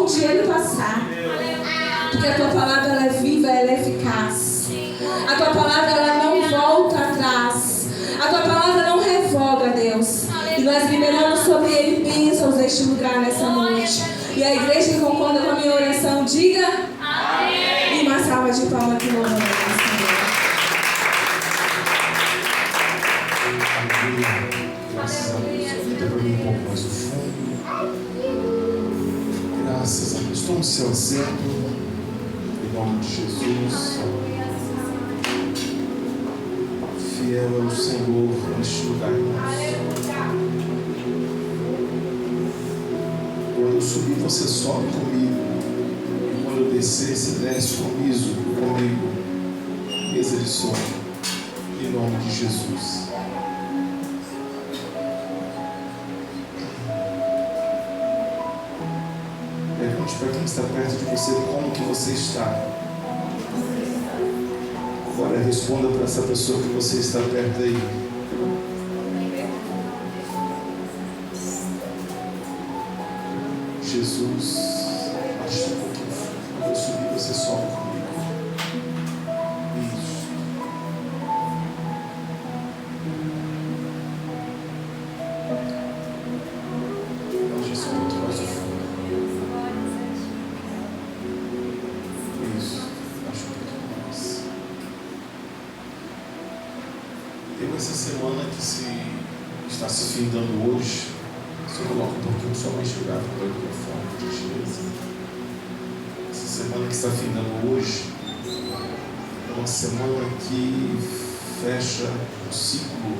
onde ele passar. Porque a tua palavra ela é viva, ela é eficaz. A tua palavra ela não volta atrás. A tua palavra não revoga, Deus. E nós liberamos sobre ele bênçãos neste lugar, nessa noite. E a igreja que concorda com a minha oração, diga amém. E uma salva de palmas que louvamos, Senhor. Graças a Deus. Aumenta para mim um pouco mais o fundo. Graças a Deus. Tome seu assento. Em nome de Jesus. Fiel é o Senhor neste lugar. Quando eu subir, você sobe comigo. E quando eu descer, você desce comigo. Eis ele sobe. Em nome de Jesus. Pergunte para quem está perto de você como que você está. Agora responda para essa pessoa que você está perto aí. Jesus, baixa um pouquinho. Quando eu subir, você sobe comigo. Isso. Baixa só um pouquinho mais o fundo. Isso. Baixa um pouquinho mais. Eu, essa semana que está se findando hoje, você coloca um pouquinho só mais chegado para o microfone, por gentileza. Essa semana que está findando hoje é uma semana que fecha o ciclo,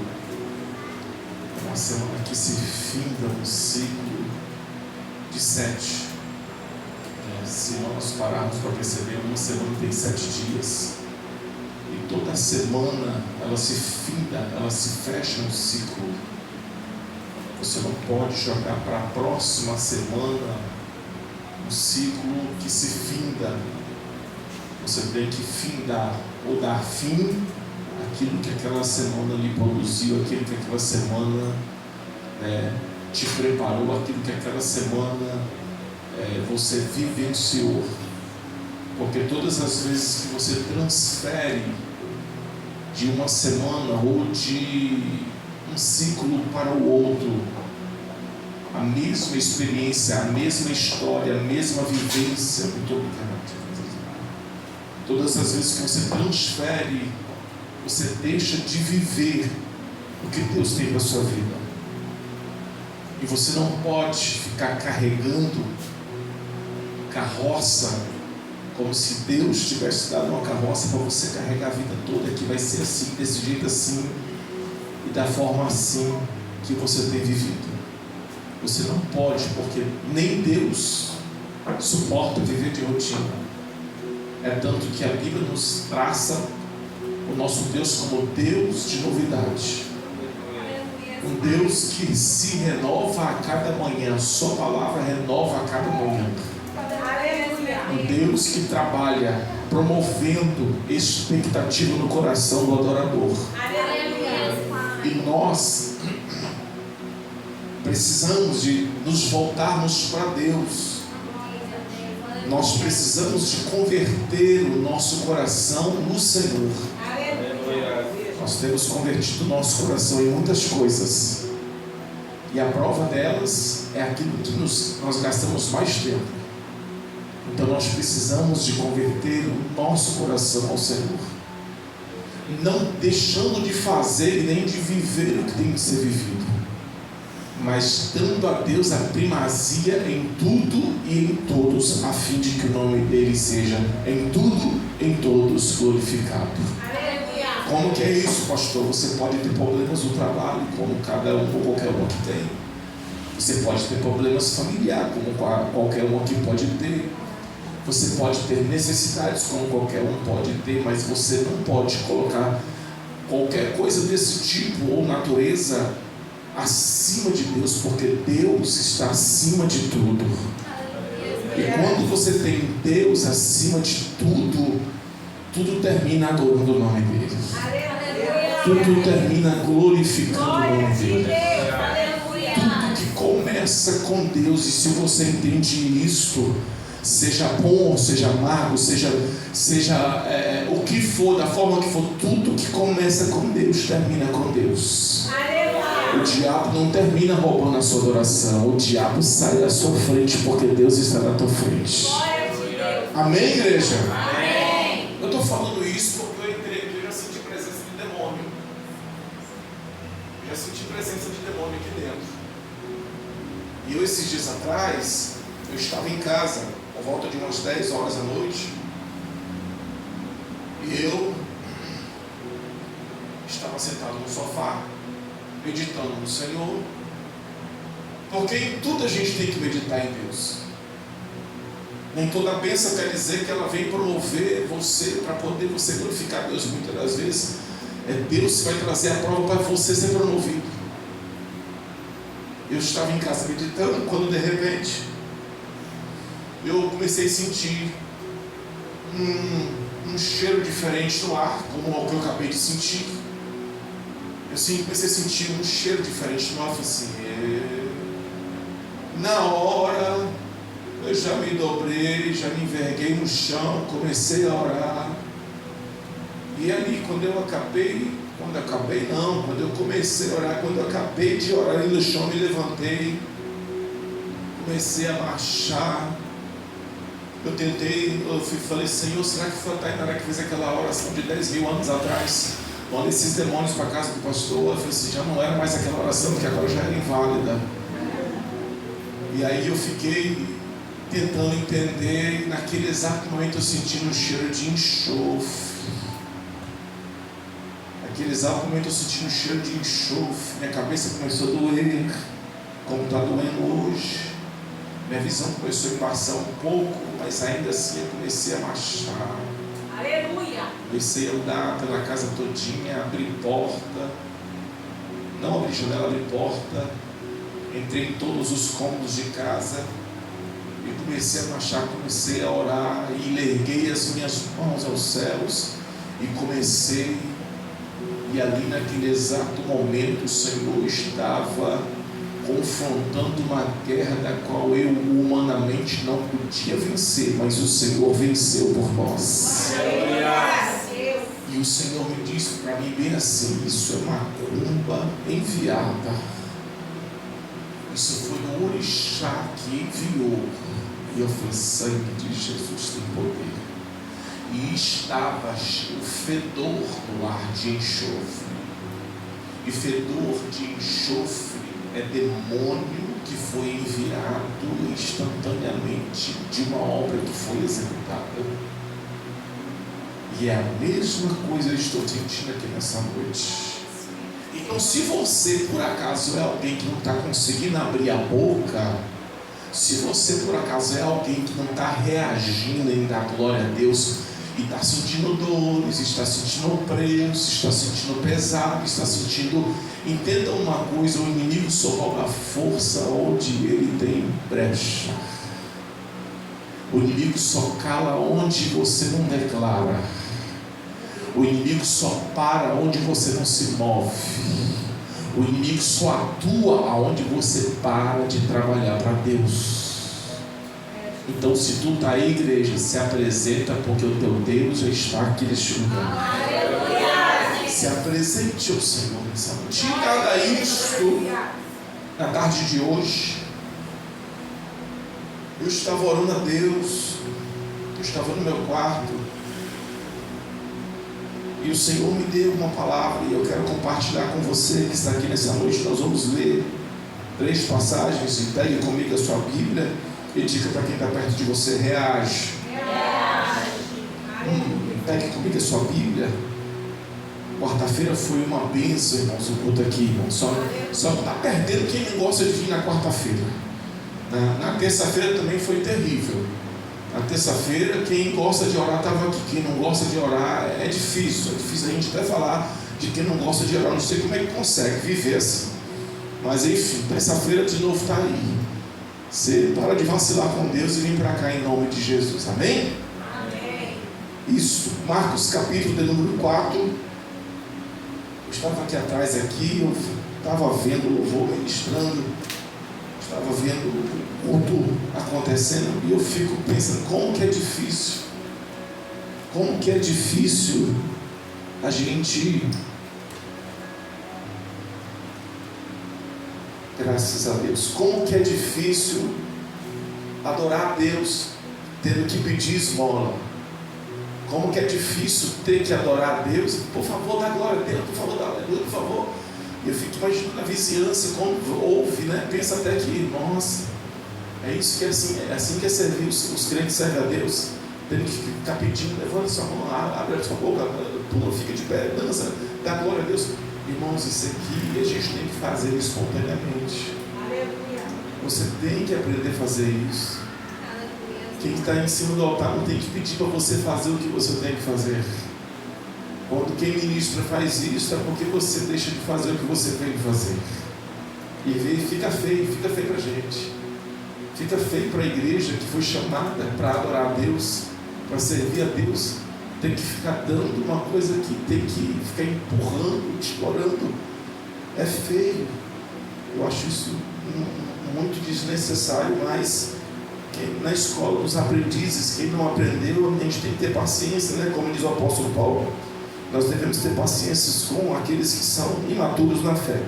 é uma semana que se finda um ciclo de 7. Se nós pararmos para perceber, uma semana tem 7 dias. E toda semana ela se finda, ela se fecha um ciclo. Você não pode jogar para a próxima semana um ciclo que se finda. Você tem que findar ou dar fim àquilo que aquela semana lhe produziu, aquilo que aquela semana te preparou, aquilo que aquela semana você vivenciou. Porque todas as vezes que você transfere de uma semana ou de um ciclo para o outro, a mesma experiência, a mesma história, a mesma vivência, muito obrigado. Todas as vezes que você transfere, você deixa de viver o que Deus tem para a sua vida. E você não pode ficar carregando carroça como se Deus tivesse dado uma carroça para você carregar a vida toda, que vai ser assim, desse jeito assim e da forma assim que você tem vivido. Você não pode, porque nem Deus suporta viver de rotina. É tanto que a Bíblia nos traça o nosso Deus como Deus de novidade. Um Deus que se renova a cada manhã. A sua palavra renova a cada manhã. Um Deus que trabalha promovendo expectativa no coração do adorador. E nós precisamos de nos voltarmos para Deus. Nós precisamos de converter o nosso coração no Senhor. Nós temos convertido o nosso coração em muitas coisas. E a prova delas é aquilo que nós gastamos mais tempo. Então nós precisamos de converter o nosso coração ao Senhor. Não deixando de fazer e nem de viver o que tem que ser vivido, mas dando a Deus a primazia em tudo e em todos, a fim de que o nome dele seja em tudo, em todos glorificado. Como que é isso, pastor? Você pode ter problemas no trabalho, como cada um ou qualquer um que tem. Você pode ter problemas familiares, como qualquer um aqui pode ter. Você pode ter necessidades, como qualquer um pode ter, mas você não pode colocar qualquer coisa desse tipo ou natureza acima de Deus, porque Deus está acima de tudo. E quando você tem Deus acima de tudo, tudo termina adorando o nome dele. Tudo termina glorificando o nome dele. Tudo que começa começa com Deus, e se você entende isto, seja bom ou seja amargo, seja o que for, da forma que for, tudo que começa com Deus termina com Deus. O diabo não termina roubando a sua adoração, o diabo sai da sua frente porque Deus está na tua frente. Amém, igreja? Amém. Eu estou falando isso porque eu entrei aqui e já senti presença de demônio. Já senti presença de demônio aqui dentro. E eu, esses dias atrás, eu estava em casa, por volta de umas 10 horas da noite, e eu estava sentado no sofá, meditando no Senhor, porque em tudo a gente tem que meditar em Deus. Nem toda bênção quer dizer que ela vem promover você, para poder você glorificar Deus. Muitas das vezes é Deus que vai trazer a prova para você ser promovido. Eu estava em casa meditando, quando de repente eu comecei a sentir um cheiro diferente no ar, como o que eu acabei de sentir. Eu comecei a sentir um cheiro diferente no ar, assim, na hora eu já me dobrei, já me enverguei no chão, comecei a orar. E ali, quando eu comecei a orar, quando eu acabei de orar ali no chão, me levantei, comecei a marchar. Falei, Senhor, será que foi a Tainara que fez aquela oração de 10 mil anos atrás? Quando esses demônios para a casa do pastor, eu falei assim, já não era mais aquela oração, porque agora já era inválida. E aí eu fiquei tentando entender, e naquele exato momento eu senti um cheiro de enxofre. Naquele exato momento eu senti um cheiro de enxofre, minha cabeça começou a doer, como está doendo hoje. Minha visão começou a embaçar um pouco, mas ainda assim eu comecei a marchar. Aleluia! Comecei a andar pela casa todinha, abri porta, não abri janela, abri porta, entrei em todos os cômodos de casa e comecei a marchar, comecei a orar e larguei as minhas mãos aos céus e comecei, e ali naquele exato momento o Senhor estava confrontando uma guerra da qual eu humanamente não podia vencer, mas o Senhor venceu por nós. E o Senhor me disse para mim bem assim, isso é macumba enviada, isso foi o orixá que enviou. E eu falei, sangue de Jesus tem poder. E estava o fedor no ar de enxofre, e fedor de enxofre é demônio que foi enviado instantaneamente de uma obra que foi executada. E é a mesma coisa que eu estou sentindo aqui nessa noite. Então, se você por acaso é alguém que não está conseguindo abrir a boca, se você por acaso é alguém que não está reagindo em dar glória a Deus, e está sentindo dores, está sentindo opresso, está sentindo pesado, está sentindo... Entenda uma coisa, o inimigo só rouba a força onde ele tem brecha. O inimigo só cala onde você não declara. O inimigo só para onde você não se move. O inimigo só atua aonde você para de trabalhar para Deus. Então, se tu está aí, igreja, se apresenta, porque o teu Deus já está aqui neste lugar. Aleluia. Se apresente ao Senhor nessa noite. Entenda isto na tarde de hoje. Eu estava orando a Deus, eu estava no meu quarto, e o Senhor me deu uma palavra, e eu quero compartilhar com você que está aqui nessa noite. Nós vamos ler 3 passagens, e pegue comigo a sua Bíblia. E diga para quem está perto de você, reage. Pegue comigo a sua Bíblia. Quarta-feira foi uma bênção, irmãos, o culto aqui, irmãos. Só está perdendo quem não gosta de vir na quarta-feira. Na terça-feira também foi terrível. Na terça-feira, quem gosta de orar estava aqui. Quem não gosta de orar é difícil. É difícil a gente até falar de quem não gosta de orar. Não sei como é que consegue viver assim. Mas enfim, terça-feira de novo está aí. Você para de vacilar com Deus e vem para cá em nome de Jesus, amém? Amém. Isso, Marcos capítulo de número 4. Eu estava aqui atrás, eu estava vendo o louvor ministrando. Estava vendo o culto acontecendo e eu fico pensando como que é difícil. Como que é difícil a gente, graças a Deus, como que é difícil adorar a Deus tendo que pedir esmola. Como que é difícil ter que adorar a Deus. Por favor, dá glória a Deus, por favor, dá glória a Deus, por favor. E eu fico imaginando a vizinhança, quando ouve, né? Pensa até que, nossa, é isso que é assim que é servir, os crentes servem a Deus, tendo que ficar pedindo, levanta sua mão, abre a sua boca, pula, fica de pé, dança, dá glória a Deus. Irmãos, isso aqui a gente tem que fazer espontaneamente. Aleluia. Você tem que aprender a fazer isso. Quem está em cima do altar não tem que pedir para você fazer o que você tem que fazer. Quando quem ministra faz isso, é porque você deixa de fazer o que você tem que fazer. E fica feio para a gente. Fica feio para a igreja que foi chamada para adorar a Deus, para servir a Deus. Tem que ficar dando uma coisa que tem que ficar empurrando, explorando. É feio. Eu acho isso muito desnecessário, mas na escola dos aprendizes, quem não aprendeu, a gente tem que ter paciência, né? Como diz o apóstolo Paulo, nós devemos ter paciência com aqueles que são imaturos na fé.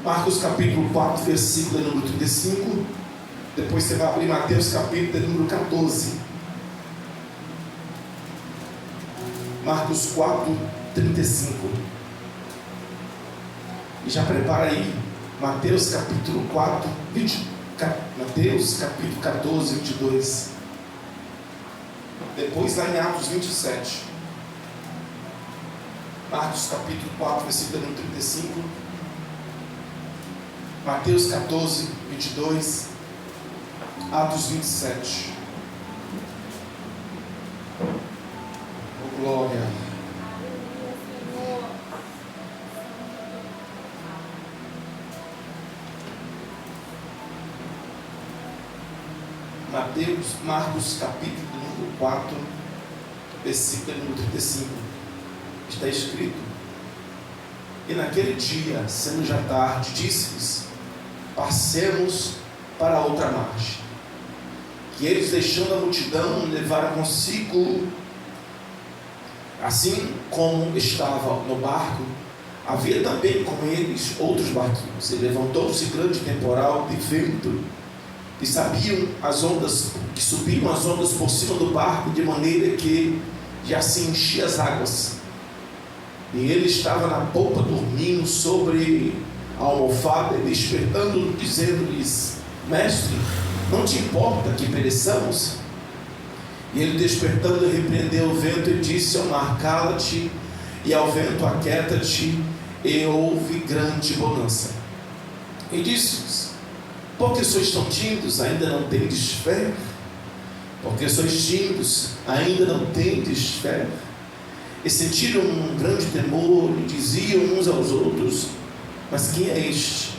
Marcos capítulo 4, versículo número 35. Depois você vai abrir Mateus capítulo número 14. Marcos 4, 35. E já prepara aí Mateus capítulo 4, 20. Mateus capítulo 14, 22. Depois lá em Atos 27. Marcos capítulo 4, versículo 35. Mateus 14, 22. Atos 27. Oh, glória. Marcos capítulo número 4, versículo número 35, está escrito: e naquele dia, sendo já tarde, disse-lhes: passemos para outra margem. Que eles, deixando a multidão, levaram consigo, assim como estava no barco, havia também com eles outros barquinhos. E levantou-se grande temporal de vento, e sabiam as ondas, que subiam as ondas por cima do barco, de maneira que já se enchia as águas. E ele estava na polpa dormindo sobre a almofada, e despertando, dizendo-lhes: mestre, não te importa que pereçamos? E ele, despertando, repreendeu o vento e disse ao mar: cala-te, e ao vento: aquieta-te. E houve grande bonança. E disse-lhes: porque sois tão tímidos, ainda não tendes fé? Porque sois tímidos, ainda não tendes fé? E sentiram um grande temor, e diziam uns aos outros: mas quem é este,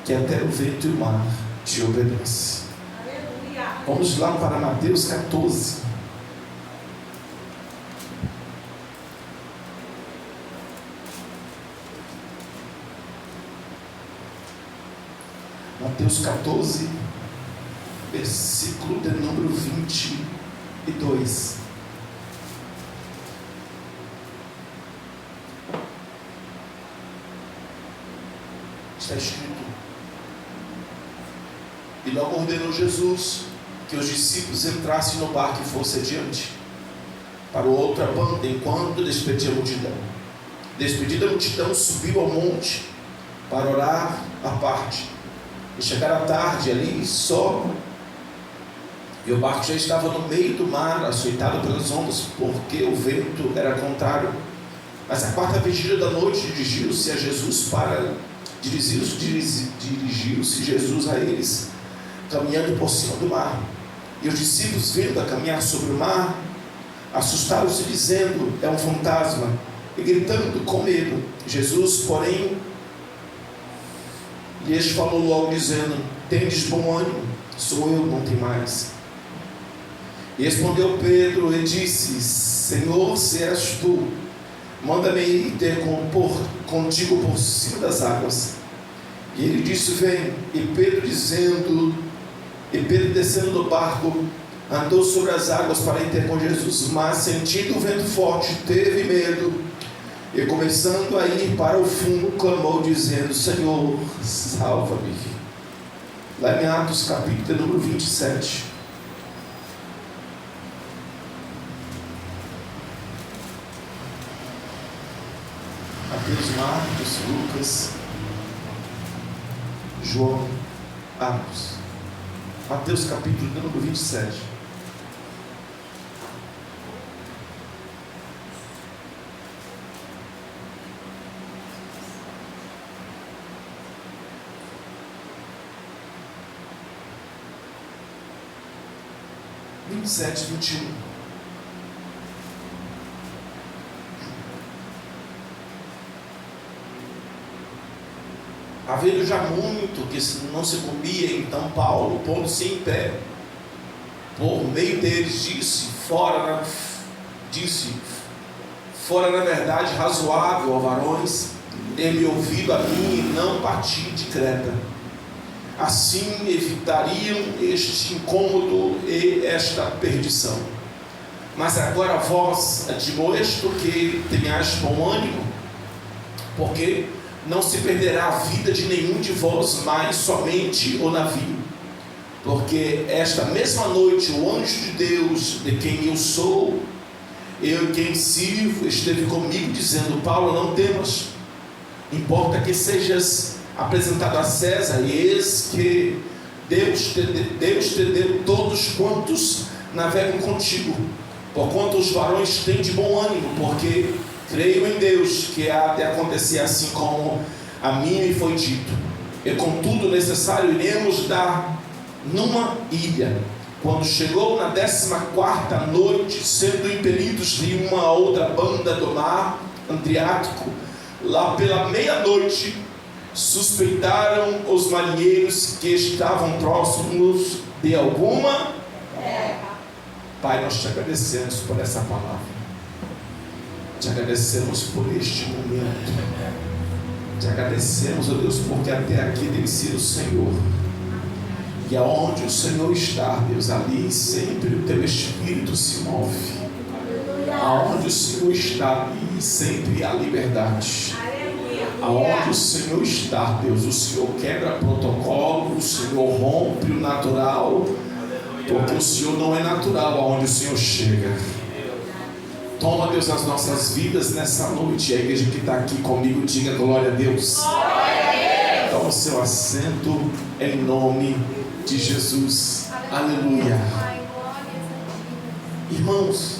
que até o vento e o mar te obedece? Aleluia. Vamos lá para Mateus 14. Mateus 14, versículo de número 22. Está escrito: e logo ordenou Jesus que os discípulos entrassem no barco e fossem adiante para outra banda, enquanto despedia a multidão. Despedida a multidão, subiu ao monte para orar à parte. E chegaram à tarde ali só, e o barco já estava no meio do mar, açoitado pelas ondas, porque o vento era contrário. Mas a quarta vigília da noite dirigiu-se Jesus a eles, caminhando por cima do mar. E os discípulos, vendo a caminhar sobre o mar, assustaram-se, dizendo: é um fantasma, e gritando com medo. Jesus, porém, lhes falou logo, dizendo: tendes bom ânimo, sou eu, não tem mais. E respondeu Pedro e disse: Senhor, se és tu, manda-me ir ter contigo por cima das águas. E ele disse: vem. E Pedro descendo do barco, andou sobre as águas para ir ter com Jesus, mas sentindo o vento forte, teve medo, e começando a ir para o fundo, clamou dizendo: Senhor, salva-me. Lá em Atos capítulo número 27. Mateus, Marcos, Lucas, João, Atos. Mateus capítulo número 27. Vinte e sete, 21. Havendo já muito que não se comia, então Paulo, pondo-se em pé, por meio deles, disse, fora na verdade razoável, ó varões, ter-me ouvido a mim e não partir de Creta. Assim evitariam este incômodo e esta perdição. Mas agora vós admoesto que tenhais bom ânimo, porque não se perderá a vida de nenhum de vós, mas somente o navio. Porque esta mesma noite o anjo de Deus, de quem eu sou, eu quem sirvo, esteve comigo dizendo: Paulo, não temas, importa que sejas apresentado a César, e eis que Deus te deu todos quantos navegam contigo, porquanto os varões têm de bom ânimo, porque creio em Deus que há de acontecer assim como a mim me foi dito. E contudo necessário iremos dar numa ilha. Quando chegou na 14ª noite, sendo impelidos de uma outra banda do mar Adriático, lá pela meia-noite, suspeitaram os marinheiros que estavam próximos de alguma terra. Pai, nós te agradecemos por essa palavra. Te agradecemos por este momento. Te agradecemos, ó Deus, porque até aqui tem sido o Senhor. E aonde o Senhor está, Deus, ali sempre o teu Espírito se move. Aonde o Senhor está, ali sempre há liberdade. Aonde o Senhor está, Deus, o Senhor quebra protocolo, o Senhor rompe o natural, porque o Senhor não é natural aonde o Senhor chega. Toma, Deus, as nossas vidas nessa noite. A igreja que está aqui comigo, diga glória a Deus. Toma o seu assento em nome de Jesus. Aleluia. Irmãos,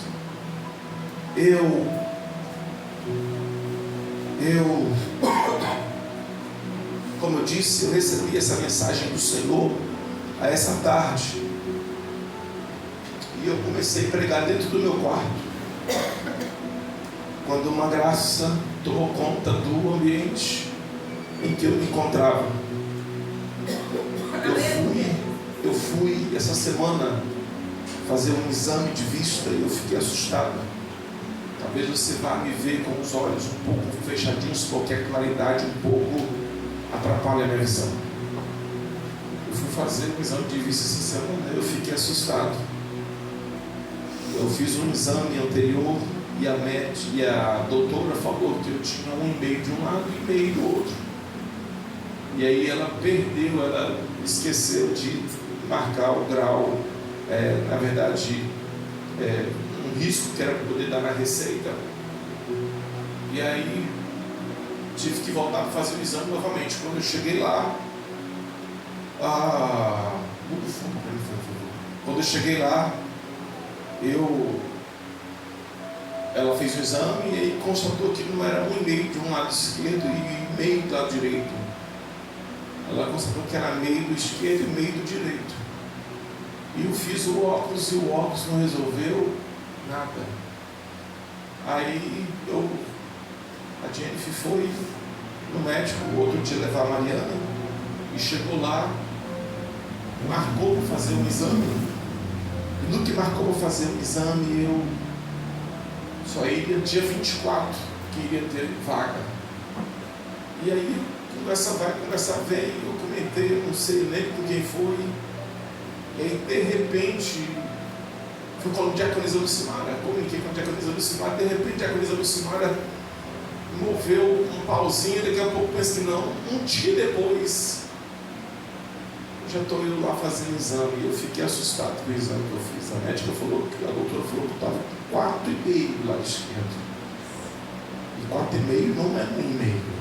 como eu disse, eu recebi essa mensagem do Senhor a essa tarde, e eu comecei a pregar dentro do meu quarto, quando uma graça tomou conta do ambiente em que eu me encontrava. Eu fui essa semana fazer um exame de vista e eu fiquei assustado. Talvez você vá me ver com os olhos um pouco fechadinhos, porque a claridade um pouco atrapalha a minha visão. Eu fui fazer um exame de vista essa semana e eu fiquei assustado. Eu fiz um exame anterior e a doutora falou que eu tinha 1,5 de um lado e meio do outro. E aí ela esqueceu de marcar o grau, na verdade, um risco que era para poder dar na receita. E aí tive que voltar para fazer o exame novamente. Quando eu cheguei lá, quando eu cheguei lá, ela fez o exame e aí constatou que não era 1,5 de um lado esquerdo e meio do lado direito. Ela constatou que era meio do esquerdo e meio do direito. E eu fiz o óculos e o óculos não resolveu nada. Aí a Jennifer foi no médico, o outro dia levar a Mariana, e chegou lá, marcou para fazer um exame. E no que marcou para fazer o exame, eu só iria dia 24, que iria ter vaga. E aí Conversa vai, conversa vem. Eu comentei, eu não sei, lembro com quem foi. E aí, de repente, fui com a diaconisa Lucimara. Comuniquei com a diaconisa Lucimara. De repente, a diaconisa Lucimara moveu um pauzinho. Daqui a pouco pensei que não. Um dia depois, já estou indo lá fazendo exame. E eu fiquei assustado com o exame que eu fiz. A médica falou, a doutora falou que eu estava com 4,5 do lado esquerdo. E 4,5 não é 1,5.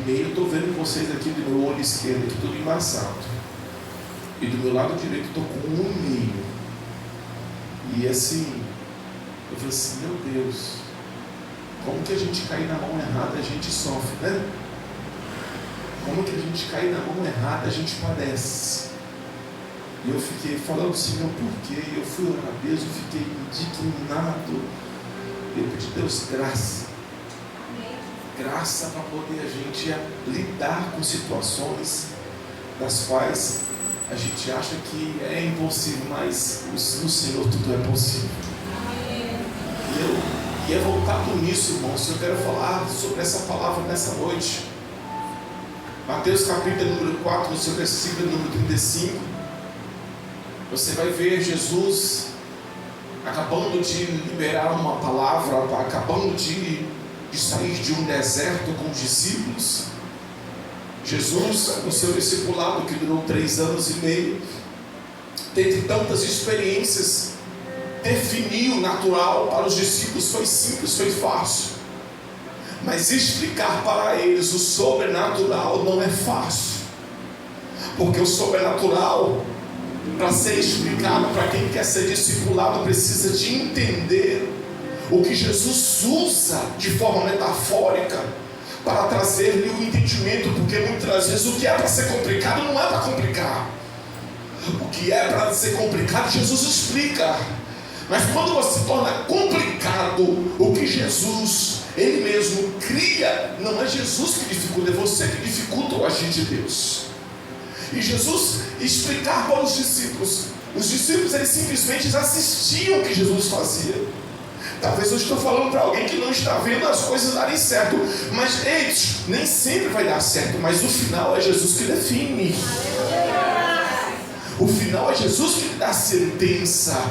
4,5 eu estou vendo vocês aqui do meu olho esquerdo, aqui tudo embaçado. E do meu lado direito eu estou com 1,5. E assim, eu falei assim, meu Deus, como que a gente cair na mão errada, a gente sofre, né? Como que a gente cair na mão errada, a gente padece. E eu fiquei falando, Senhor, por quê? Eu fui orar a Deus, eu fiquei indignado. Eu pedi a Deus graça. Graça para poder a gente lidar com situações das quais a gente acha que é impossível, mas no Senhor tudo é possível. E é voltado nisso, irmãos. Eu quero falar sobre essa palavra nessa noite. Mateus capítulo número 4, no seu versículo número 35. Você vai ver Jesus acabando de liberar uma palavra, acabando de sair de um deserto com os discípulos. Jesus, no seu discipulado que durou 3 anos e meio, dentre tantas experiências, definir o natural para os discípulos foi simples, foi fácil. Mas explicar para eles o sobrenatural não é fácil. Porque o sobrenatural, para ser explicado para quem quer ser discipulado, precisa de entender o que Jesus usa de forma metafórica para trazer-lhe o entendimento, porque muitas vezes o que é para ser complicado não é para complicar. O que é para ser complicado, Jesus explica. Mas quando você torna complicado o que Jesus, Ele mesmo cria, não é Jesus que dificulta, é você que dificulta o agir de Deus. E Jesus explicar para os discípulos eles simplesmente assistiam o que Jesus fazia. Talvez eu estou falando para alguém que não está vendo as coisas darem certo, mas nem sempre vai dar certo, mas o final é Jesus que define. O final é Jesus que dá a sentença.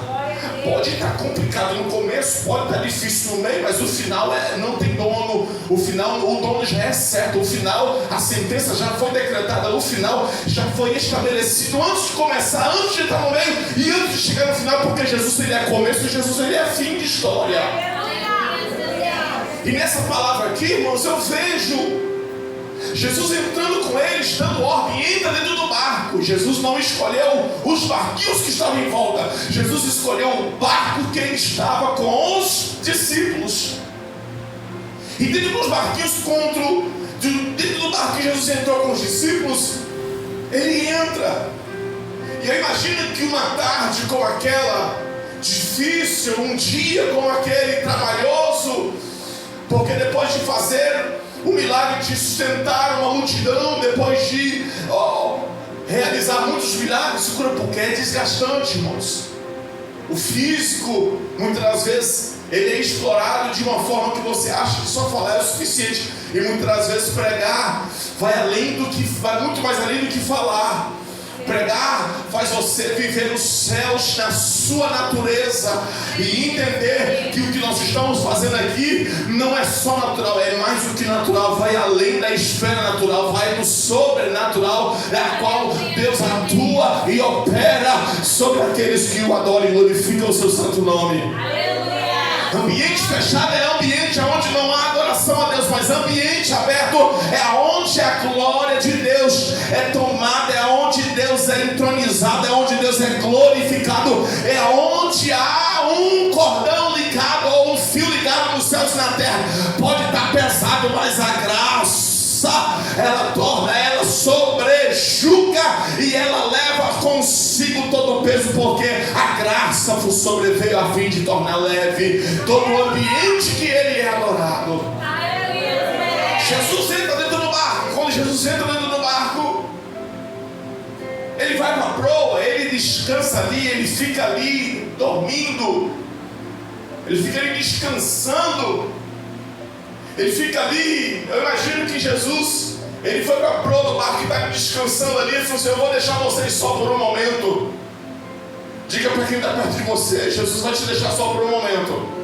Pode estar complicado no começo, pode estar difícil no meio, mas o final não tem dono. O final, o dono já é certo. O final, a sentença já foi decretada. O final já foi estabelecido antes de começar, antes de estar no meio e antes de chegar no final, porque Jesus ele é começo e Jesus ele é fim de história. E nessa palavra aqui, irmãos, eu vejo Jesus entrando com eles, dando ordem, entra dentro do barco. Jesus não escolheu os barquinhos que estavam em volta. Jesus escolheu o barco que ele estava com os discípulos. E dentro dos barquinhos, dentro do barco que Jesus entrou com os discípulos, ele entra. E eu imagino que uma tarde como aquela, difícil, um dia como aquele, trabalhoso, porque depois de fazer o milagre de sustentar uma multidão, depois de realizar muitos milagres, porque é desgastante, irmãos. O físico, muitas das vezes, ele é explorado de uma forma que você acha que só falar é o suficiente. E muitas das vezes pregar vai muito mais além do que falar. Pregar faz você viver os céus na sua natureza e entender que o que nós estamos fazendo aqui não é só natural, é mais do que natural, vai além da esfera natural, vai no sobrenatural, a qual Deus atua e opera sobre aqueles que o adoram e glorificam o seu santo nome. Ambiente fechado é ambiente onde não há adoração a Deus, mas ambiente aberto é onde a glória de Deus é tomada, é onde Deus é entronizado, é onde Deus é glorificado, é onde há um cordão ligado ou um fio ligado nos céus e na terra. Pode estar pesado, mas a graça ela torna, ela sobrejuga e ela leva consigo todo o peso, porque a graça vos sobreveio a fim de tornar leve todo o ambiente que ele é adorado. Jesus entra dentro do barco. Quando Jesus entra dentro do barco, ele vai para a proa, ele descansa ali, ele fica ali dormindo, ele fica ali descansando. Ele fica ali, eu imagino que Jesus Ele foi para a proa do barco que estava descansando ali e falou assim: eu vou deixar vocês só por um momento. Diga para quem está perto de você: Jesus vai te deixar só por um momento.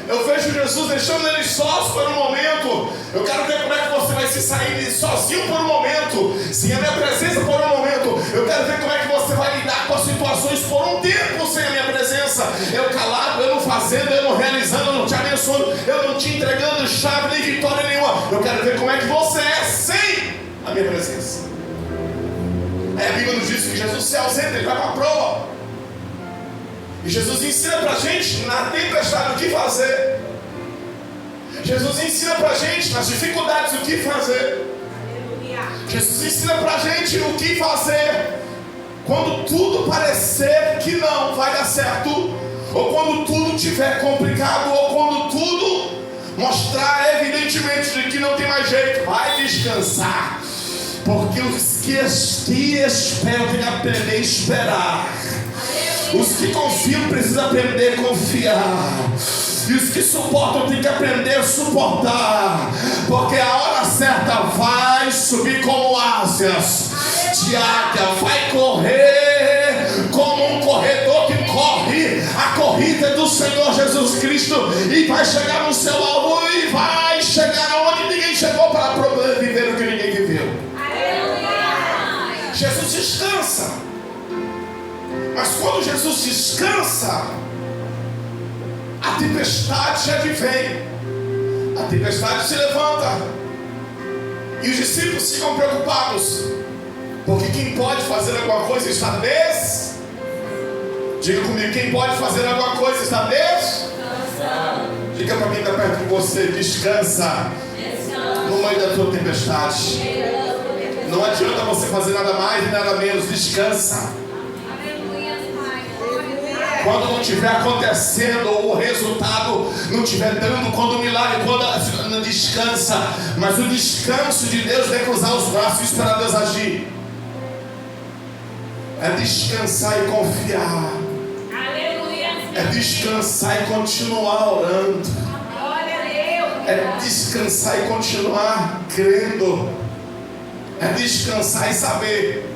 Eu vejo Jesus deixando eles sós por um momento. Eu quero ver como é que você vai se sair sozinho por um momento, sem a minha presença por um momento. Eu quero ver como é que você vai lidar com as situações por um tempo sem a minha presença. Eu calado, eu não fazendo, eu não realizando, eu não te abençoando, eu não te entregando chave nem vitória nenhuma. Eu quero ver como é que você é sem a minha presença. Aí a Bíblia nos diz que Jesus se ausenta, ele vai para a proa. E Jesus ensina para a gente na tempestade o que fazer. Jesus ensina para a gente nas dificuldades o que fazer. Jesus ensina para a gente o que fazer quando tudo parecer que não vai dar certo, ou quando tudo estiver complicado, ou quando tudo mostrar evidentemente de que não tem mais jeito. Vai descansar, porque os que esperam têm que aprender a esperar. Os que confiam precisam aprender a confiar. E os que suportam têm que aprender a suportar. Porque a hora certa vai subir como asas de águia. Vai correr como um corredor que corre a corrida do Senhor Jesus Cristo. E vai chegar no seu alvo e vai chegar aonde ninguém chegou para viver o que ninguém viveu. Jesus descansa. Mas quando Jesus descansa, a tempestade já vem. A tempestade se levanta. E os discípulos ficam preocupados. Porque quem pode fazer alguma coisa está Diga comigo, quem pode fazer alguma coisa está Diga para quem está perto de você: descansa. No meio da tua tempestade. Não adianta você fazer nada mais e nada menos. Descansa. Quando não estiver acontecendo, ou o resultado não estiver dando, quando o milagre, quando descansa. Mas o descanso de Deus é cruzar os braços e esperar Deus agir. É descansar e confiar. É descansar e continuar orando. É descansar e continuar crendo. É descansar e saber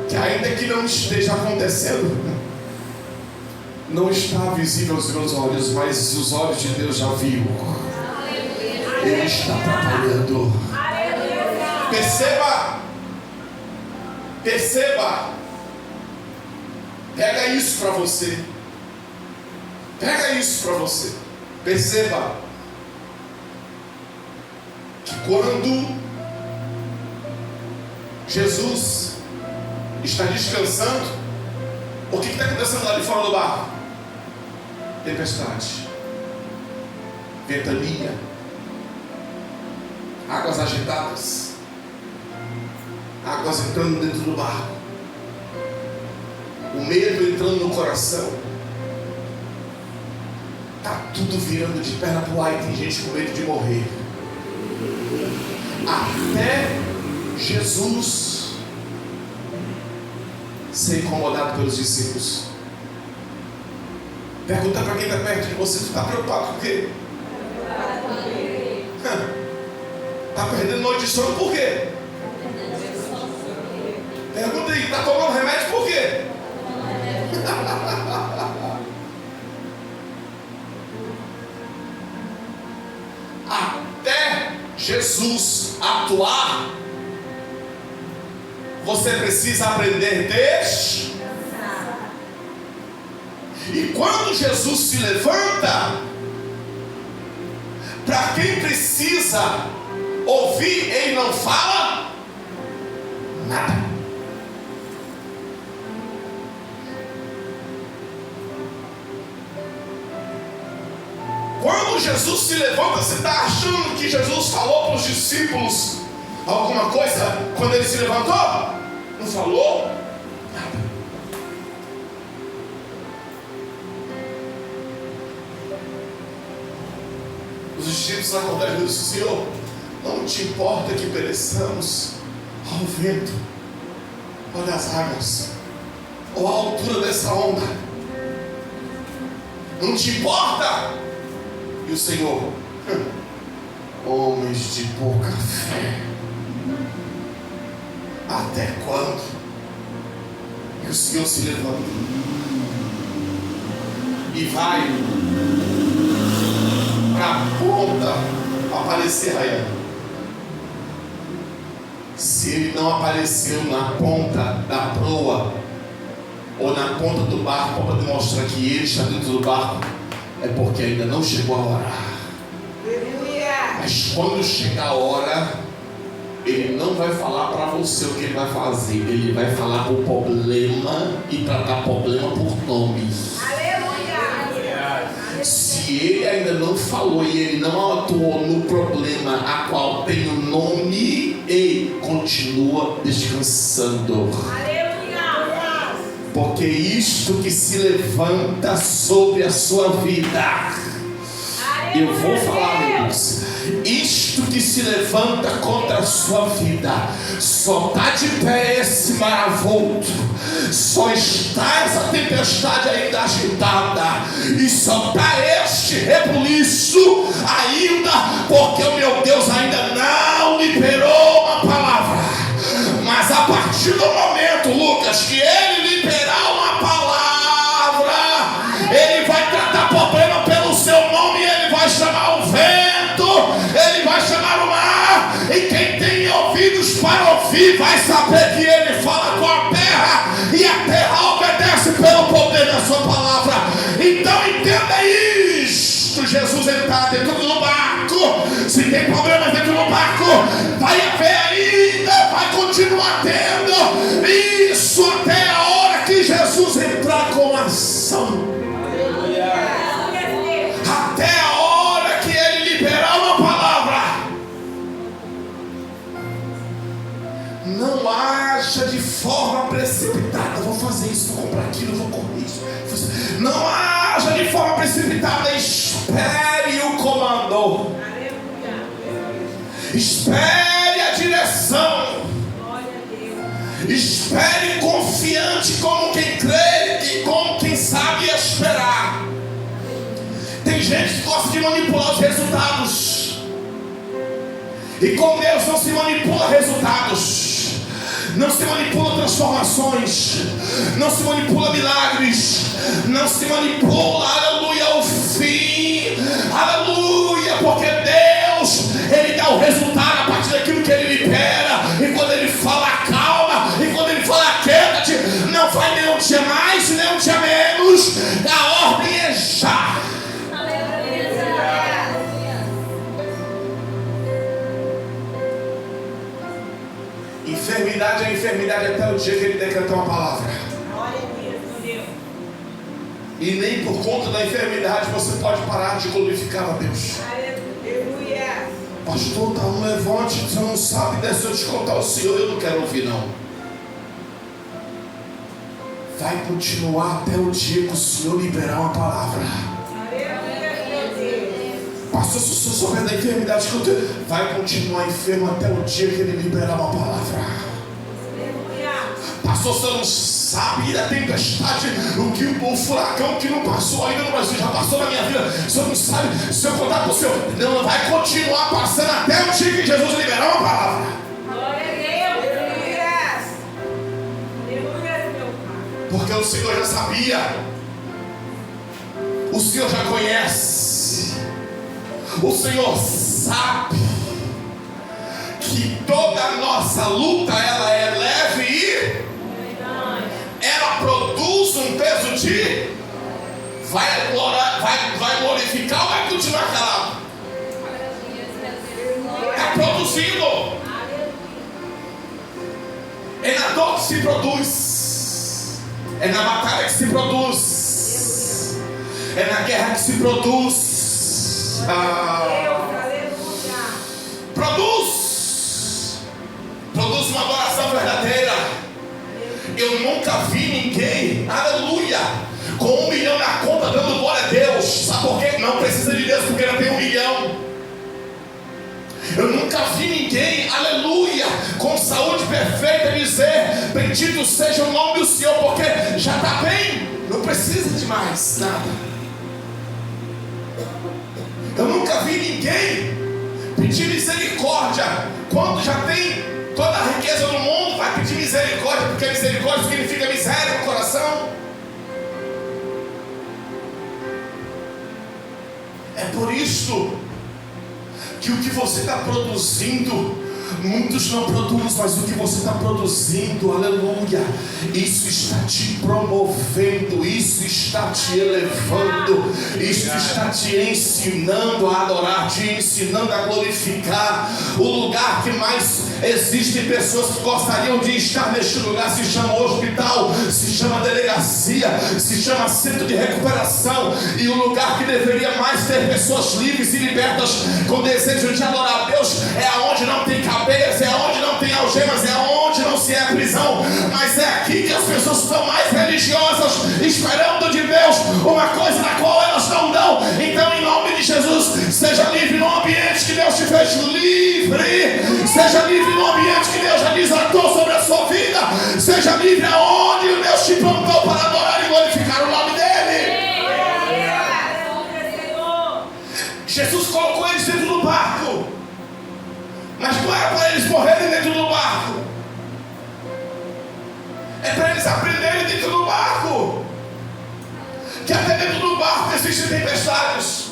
que ainda que não esteja acontecendo, não está visível aos meus olhos, mas os olhos de Deus já viu. Ele está trabalhando. Perceba. Pega isso para você. Perceba que quando Jesus está descansando, o que está acontecendo lá de fora do barco? Tempestade, ventania, águas agitadas, águas entrando dentro do barco, o medo entrando no coração, está tudo virando de perna para o ar e tem gente com medo de morrer. Até Jesus ser incomodado pelos discípulos. Pergunta para quem está perto de você: tu está preocupado com o quê? Está perdendo noite de sono por quê? Pergunta aí: está tomando remédio por quê? Até Jesus atuar, você precisa aprender desde. E quando Jesus se levanta, para quem precisa ouvir, ele não fala nada. Quando Jesus se levanta, você está achando que Jesus falou para os discípulos alguma coisa quando ele se levantou? Não falou nada. Os discípulos acordaram e disseram: Senhor, não te importa que pereçamos ao vento, ou das águas, ou à altura dessa onda? Não te importa? E o Senhor Homens de pouca fé. Até quando? E o Senhor se levanta e vai para a ponta aparecer Rayane. Se ele não apareceu na ponta da proa ou na ponta do barco para demonstrar que ele está dentro do barco, é porque ainda não chegou a hora. Mas quando chegar a hora, ele não vai falar para você o que ele vai fazer. Ele vai falar o problema e tratar o problema por nome. Se ele ainda não falou e ele não atuou no problema a qual tem o nome, ele continua descansando. Porque isto que se levanta sobre a sua vida, eu vou falar, amigos, isto que se levanta contra a sua vida, só está de pé esse mar avulto, só está essa tempestade ainda agitada, e só está este rebuliço ainda, porque o meu Deus ainda não liberou uma palavra. Mas a partir do momento, Lucas, que ele liberar uma palavra, ele vai tratar problema pelo seu nome, ele vai chamar o vento, ele vai chamar o mar, e quem tem ouvidos para ouvir vai saber que ele fala com a terra, e a terra obedece pelo poder da sua palavra. Então entenda isto. Jesus está dentro do barco. Se tem problemas dentro do barco, vai haver ainda, vai continuar tendo isso até a hora que Jesus entrar com ação. Até a hora que ele liberar uma palavra. Não haja de forma precipitada. Vou fazer isso, vou comprar aquilo, vou correr isso. Não haja de forma precipitada. Espere o comando. Espere a direção. Espere confiante, como quem crê e como quem sabe esperar. Tem gente que gosta de manipular os resultados, e com Deus não se manipula resultados, não se manipula transformações, não se manipula milagres, não se manipula, aleluia, o fim, aleluia, porque Deus, ele dá o resultado a partir daquilo que ele libera. E quando ele fala calma, e quando ele fala quieta-te, não vai nem um dia mais e nem um dia menos, a ordem é já. Enfermidade é enfermidade até o dia que ele decretou uma palavra. E nem por conta da enfermidade você pode parar de glorificar a Deus. Pastor, tá um levante, você não sabe dessa, eu te contar o Senhor, eu não quero ouvir não. Vai continuar até o dia que o Senhor liberar uma palavra. Pastor, se o Senhor souber da enfermidade que eu tenho, vai continuar enfermo até o dia que ele liberar uma palavra. Pastor, você não sabe da tempestade, o furacão que não passou ainda no Brasil, já passou na minha vida. Você não sabe, se eu contar para o Senhor, não vai continuar passando até o dia que Jesus liberar uma palavra. Porque o Senhor já sabia, o Senhor já conhece, o Senhor sabe que toda a nossa luta ela é leve e ela produz um peso de vai glorificar ou vai continuar calado? Está produzindo. É na dor que se produz, é na batalha que se produz, é na guerra que se produz. Produz uma adoração verdadeira. Eu nunca vi ninguém, aleluia, com 1 milhão na conta dando glória a Deus. Sabe por quê? Não precisa de Deus, porque já tem 1 milhão. Eu nunca vi ninguém, aleluia, com saúde perfeita dizer bendito seja o nome do Senhor, porque já está bem, não precisa de mais nada. Eu nunca vi ninguém pedir misericórdia quando já tem toda a riqueza do mundo? Vai pedir misericórdia, porque misericórdia significa miséria no coração. É por isso que o que você está produzindo, muitos não produzem, mas o que você está produzindo, aleluia, isso está te promovendo, isso está te elevando, isso está te ensinando a adorar, te ensinando a glorificar. O lugar que mais existem pessoas que gostariam de estar neste lugar se chama hospital, se chama delegacia, se chama centro de recuperação. E o lugar que deveria mais ter pessoas livres e libertas com desejo de adorar a Deus é aonde não tem cadeias, é onde não tem algemas, é onde não se é prisão. Mas é aqui que as pessoas estão mais religiosas, esperando de Deus uma coisa na qual elas não dão. Então, em nome de Jesus, seja livre no ambiente que Deus te fez livre. Seja livre no ambiente que Deus já desatou sobre a sua vida. Seja livre aonde Deus te plantou para adorar e glorificar o nome dEle. Jesus colocou eles dentro do barco, mas não era para eles morrerem dentro do barco, é para eles aprenderem dentro do barco que até dentro do barco existem tempestades,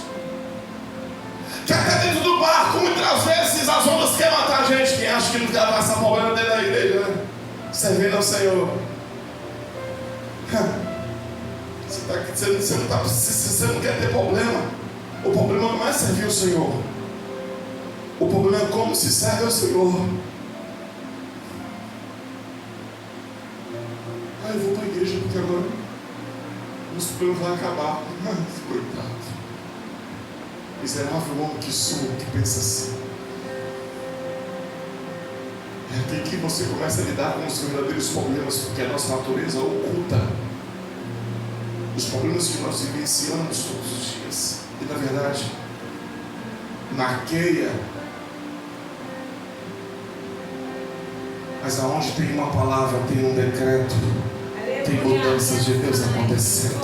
que até dentro do barco muitas vezes as ondas querem matar a gente. Quem acha que não quer passar problema dentro da igreja, né? Servindo ao Senhor. Você não quer ter problema. O problema não é servir o Senhor. O problema é como se serve ao Senhor. Eu vou para a igreja porque agora o problema vai acabar. Coitado. Miserável homem que sou, que pensa assim. É aqui que você começa a lidar com os verdadeiros problemas, porque a nossa natureza oculta os problemas que nós vivenciamos todos os dias. E na verdade, maqueia. Mas aonde tem uma palavra, tem um decreto, tem mudanças de Deus acontecendo.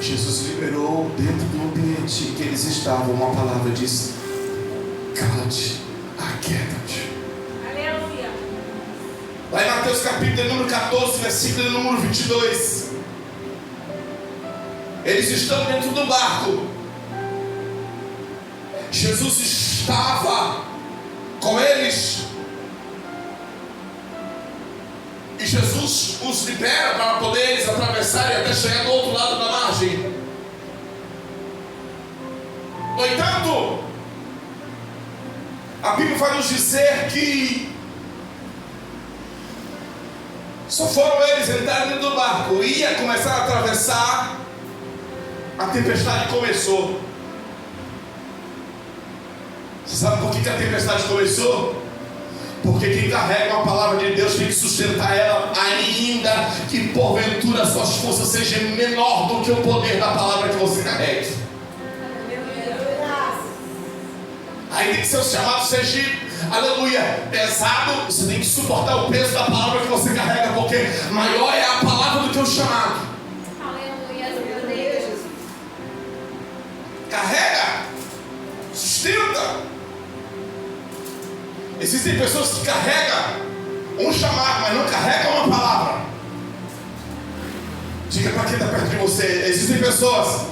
Jesus liberou dentro do ambiente que eles estavam uma palavra, disse: cala-te, aquieta-te. Lá em Mateus capítulo número 14, versículo número 22. Eles estão dentro do barco. Jesus estava com eles. E Jesus os libera para poder eles atravessarem até chegar do outro lado da margem. No entanto, a Bíblia vai nos dizer que só foram eles entrarem dentro do barco, ia começar a atravessar, a tempestade começou. Você sabe por que a tempestade começou? Porque quem carrega uma palavra de Deus tem que sustentar ela, ainda que porventura suas forças sejam menor do que o poder da palavra que você carrega. Ainda que seu chamado seja, aleluia, pesado, você tem que suportar o peso da palavra que você carrega, porque maior é a palavra do que o chamado. Carrega, sustenta. Existem pessoas que carregam um chamado, mas não carregam uma palavra. Diga para quem está perto de você: existem pessoas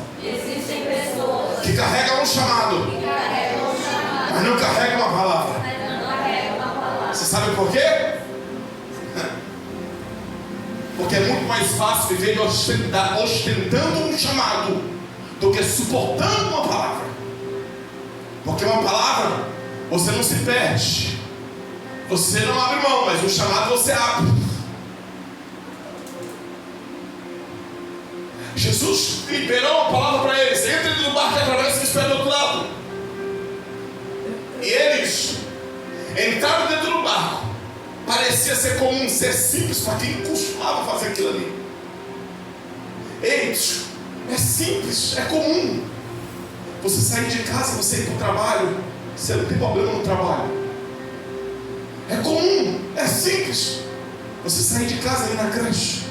que carregam um chamado, mas não carregam uma palavra. Você sabe por quê? Porque é muito mais fácil viver ostentando um chamado do que suportando uma palavra. Porque uma palavra você não se perde, você não abre mão, mas o chamado você abre. Jesus liberou uma palavra para eles: entre no barco e atravessa e espera do outro lado. E eles entraram dentro do barco. Parecia ser comum, ser simples para quem costumava fazer aquilo ali. Eles, é simples, é comum. Você sair de casa, você ir para o trabalho, você não tem problema no trabalho. É comum, é simples. Você sair de casa e ir na creche.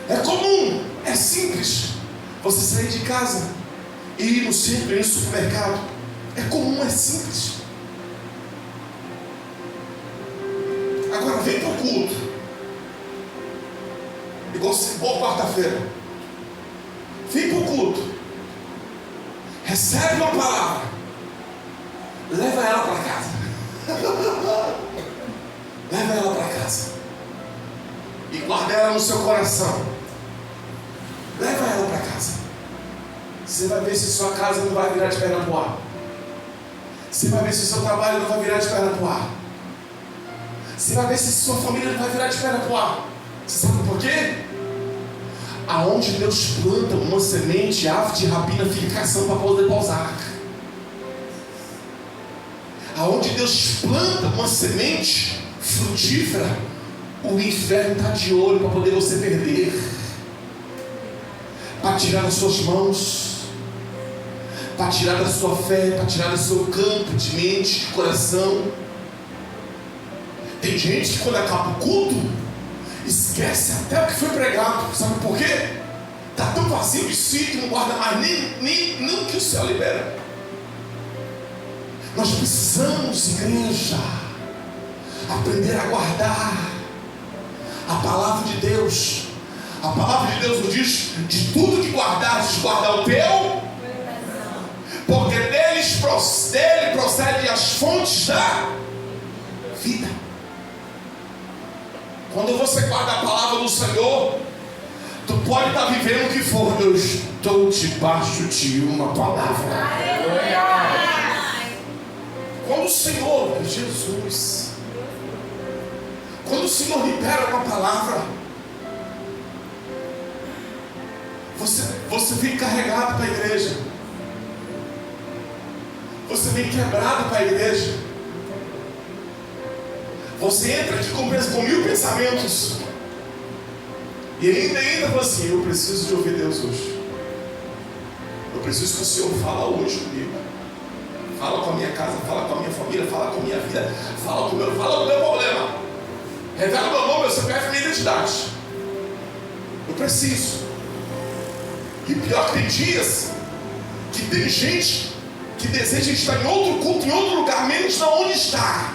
É comum, é simples. Você sair de casa ir no centro, ir no supermercado. É comum, é simples. Agora vem para o culto. Igual boa quarta-feira. Vem para o culto. Recebe uma palavra. Leva ela para casa. Leva ela para casa. E guarda ela no seu coração. Leva ela para casa. Você vai ver se sua casa não vai virar de perna pro ar. Você vai ver se seu trabalho não vai virar de perna pro ar. Você vai ver se sua família não vai virar de perna pro ar. Você sabe por quê? Aonde Deus planta uma semente, ave de rapina fica caçando para poder pousar. Aonde Deus planta uma semente frutífera, o inferno está de olho para poder você perder, para tirar das suas mãos, para tirar da sua fé, para tirar do seu campo de mente, de coração. Tem gente que quando acaba o culto esquece até o que foi pregado. Sabe por quê? Está tão vazio de si que não guarda mais nem o que o céu libera. Nós precisamos, igreja, aprender a guardar a palavra de Deus. A palavra de Deus nos diz: de tudo que guardares, guarda o teu, porque dele procede as fontes da vida. Quando você guarda a palavra do Senhor, tu pode estar vivendo o que for. Eu estou debaixo de uma palavra. Quando o Senhor, Jesus, quando o Senhor libera uma palavra, você vem carregado para a igreja. Você vem quebrado para a igreja. Você entra aqui com 1000 pensamentos. E ainda fala assim: eu preciso de ouvir Deus hoje. Eu preciso que o Senhor fale hoje comigo. Fala com a minha casa, fala com a minha família, fala com a minha vida, fala com o meu problema. Revela meu nome, meu CPF e minha identidade. Eu preciso. E pior que tem dias que tem gente que deseja estar em outro culto, em outro lugar, menos na onde está.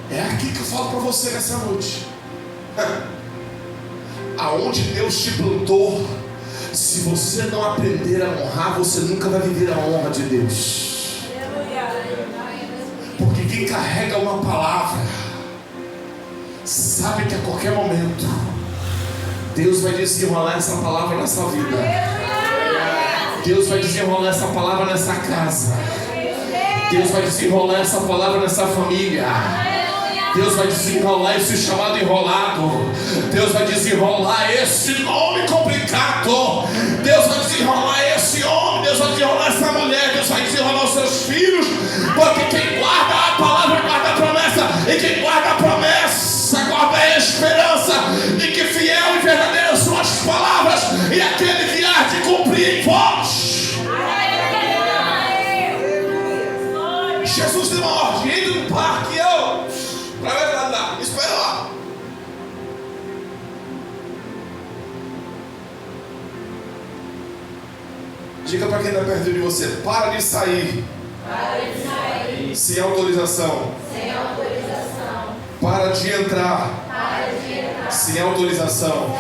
É aqui que eu falo para você nessa noite. Aonde Deus te plantou, se você não aprender a honrar, você nunca vai viver a honra de Deus. Porque quem carrega uma palavra sabe que a qualquer momento Deus vai desenrolar essa palavra nessa vida. Deus vai desenrolar essa palavra nessa casa. Deus vai desenrolar essa palavra nessa família. Deus vai desenrolar esse chamado enrolado. Deus vai desenrolar esse nome complicado. Deus vai desenrolar esse homem. Deus vai desenrolar essa mulher. Deus vai desenrolar os seus filhos. Porque quem guarda a palavra guarda a promessa. E quem guarda a promessa guarda a esperança de que fiel e verdadeiro são as palavras. E aquele que há de cumprir em vós. Jesus deu uma ordem: entre no parque, para ver andar, espera lá. Diga para quem está perto de você: para de sair. Sem autorização. Para de entrar. Sem autorização.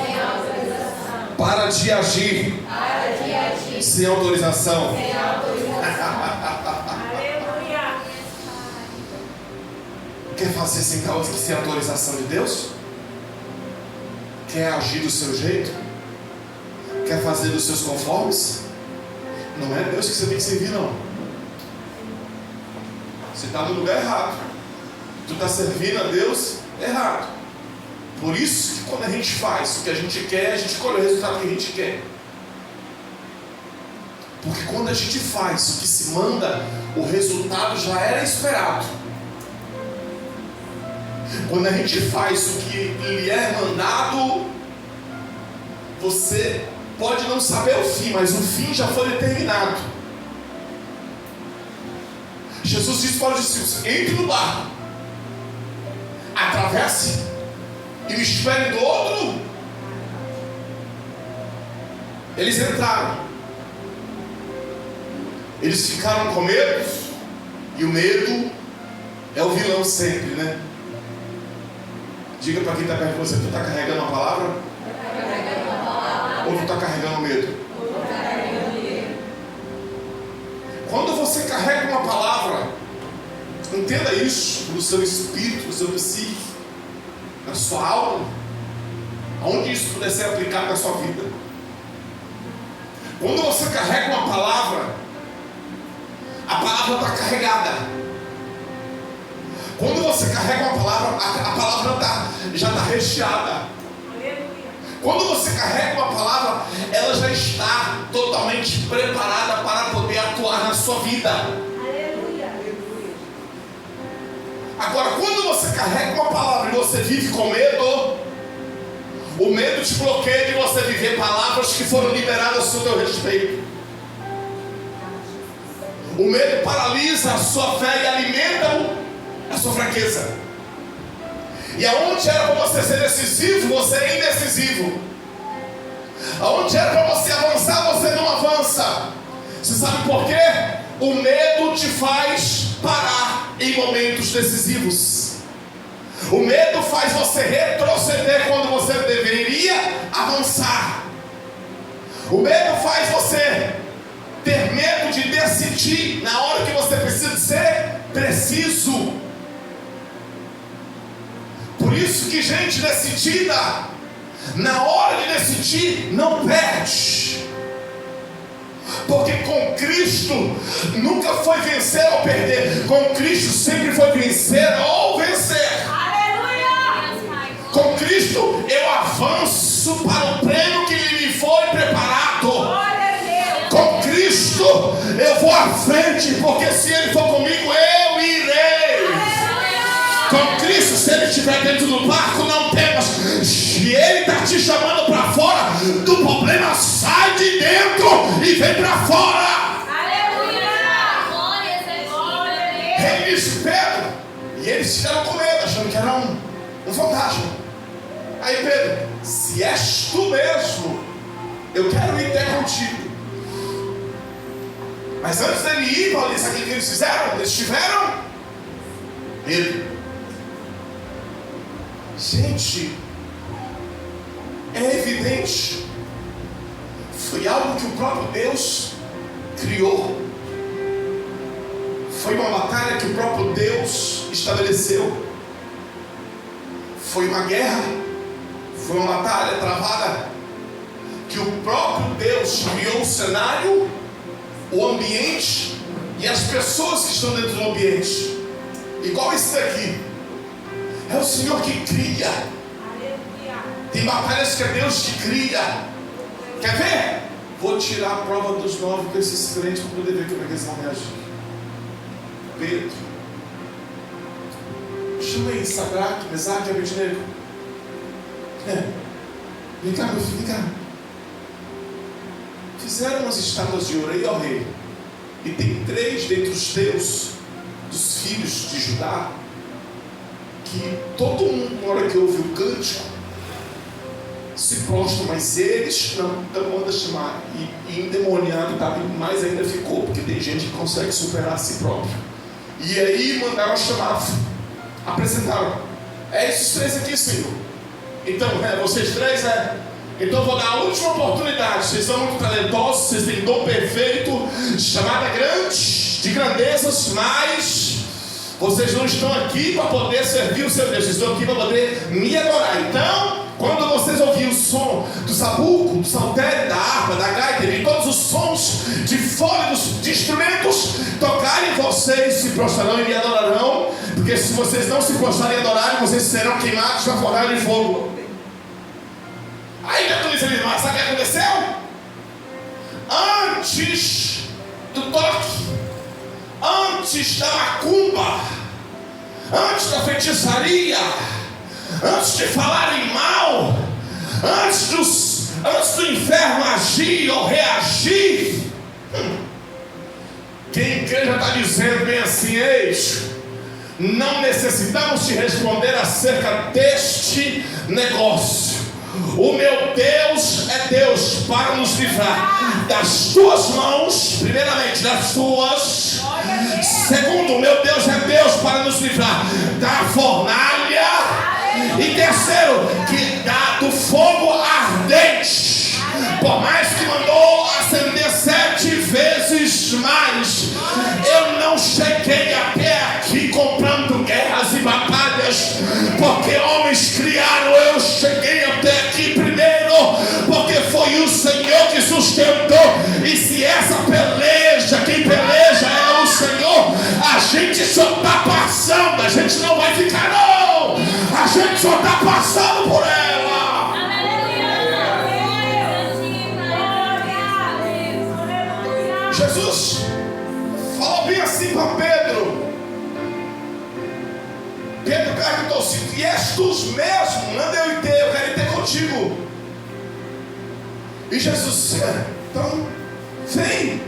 Para de agir. Sem autorização. Quer fazer sem autorização de Deus? Quer agir do seu jeito? Quer fazer dos seus conformes? Não é Deus que você tem que servir, não. Você está no lugar errado. Tu está servindo a Deus errado. Por isso que quando a gente faz o que a gente quer, a gente colhe o resultado que a gente quer. Porque quando a gente faz o que se manda, o resultado já era esperado. Quando a gente faz o que lhe é mandado, você pode não saber o fim, mas o fim já foi determinado. Jesus disse para os discípulos: entre no barco, atravesse e me espere do outro. Eles entraram. Eles ficaram com medo, e o medo é o vilão sempre, né? Diga para quem está perto de você: tu está carregando a palavra? Ou tu está carregando medo? Quando você carrega uma palavra, entenda isso no seu espírito, no seu psique, na sua alma, aonde isso puder ser aplicado na sua vida. Quando você carrega uma palavra, a palavra está carregada. Quando você carrega uma palavra, a palavra já está recheada. Quando você carrega uma palavra, ela já está totalmente preparada para poder atuar na sua vida. Agora, quando você carrega uma palavra e você vive com medo, o medo te bloqueia de você viver palavras que foram liberadas a seu respeito. O medo paralisa a sua fé e alimenta a sua fraqueza. E aonde era para você ser decisivo, você é indecisivo. Aonde era para você avançar, você não avança. Você sabe por quê? O medo te faz parar em momentos decisivos. O medo faz você retroceder quando você deveria avançar. O medo faz você ter medo de decidir na hora que você precisa ser preciso. Por isso que gente decidida, na hora de decidir, não perde. Porque com Cristo nunca foi vencer ou perder. Com Cristo sempre foi vencer ou vencer. Aleluia! Com Cristo eu avanço para o prêmio que me foi preparado. Com Cristo eu vou à frente, porque se Ele for comigo, eu irei. Com Cristo, se Ele estiver dentro do barco, não temas. Se Ele está te chamando para fora do problema, sai de dentro e vem para fora. Aleluia! Ele disse: Pedro, e eles ficaram com medo, achando que era um fantasma. Aí Pedro: se és tu mesmo, eu quero ir até contigo. Mas antes dele ir, Paulo, sabe o que eles fizeram? Eles tiveram medo. Gente, é evidente, foi algo que o próprio Deus criou. Foi uma batalha que o próprio Deus estabeleceu. Foi uma guerra, foi uma batalha travada, que o próprio Deus criou o cenário, o ambiente e as pessoas que estão dentro do ambiente. Igual esse daqui. É o Senhor que cria. Tem batalhas que é Deus que cria. Quer ver? Vou tirar a prova dos 9 com esses crentes para poder ver como é que eles vão reagir. Pedro, chama aí Sadraque, Mesaque e Abednego. Vem cá, meu filho, vem cá. Fizeram umas estátuas de ouro aí ao rei. E tem 3 dentre os teus, dos filhos de Judá, que todo mundo, na hora que ouve o cântico, se prostra, mas eles não. Então manda chamar. E endemoniado mais ainda ficou, porque tem gente que consegue superar a si próprio. E aí mandaram chamar, apresentaram: é esses 3 aqui, Senhor. Então, vocês 3, então eu vou dar a última oportunidade. Vocês são muito talentosos, vocês têm dom perfeito, chamada grande, de grandezas, mas vocês não estão aqui para poder servir o seu Deus, vocês estão aqui para poder me adorar. Então, quando vocês ouvirem o som do sabuco, do saltério, da harpa, da gaita, e todos os sons de fôlegos, de instrumentos tocarem, vocês se prostrarão e me adorarão, porque se vocês não se prostrarem e adorarem, vocês serão queimados na fornalha de fogo. Aí já estou dizendo: mas sabe o que aconteceu? Antes do toque, antes da macumba, antes da feitiçaria, antes de falarem mal, antes do inferno agir ou reagir, quem crê já está dizendo bem assim: eis, não necessitamos te responder acerca deste negócio. O meu Deus é Deus para nos livrar das tuas mãos, primeiramente das tuas. Segundo, o meu Deus é Deus para nos livrar da fornalha. E terceiro, que dá do fogo ardente. Por mais que mandou acender 7 vezes mais, eu não cheguei até aqui comprando guerras e batalhas porque homens criaram. Eu cheguei até aqui primeiro porque foi o Senhor que sustentou. E se essa peleja, quem peleja é o Senhor, a gente só está passando, a gente não vai ficar não, a gente só está passando por ela. Jesus falou bem assim para Pedro. Pedro perguntou assim: e és tu mesmo? Manda eu ir ter, eu quero ir ter contigo. E Jesus, então vem.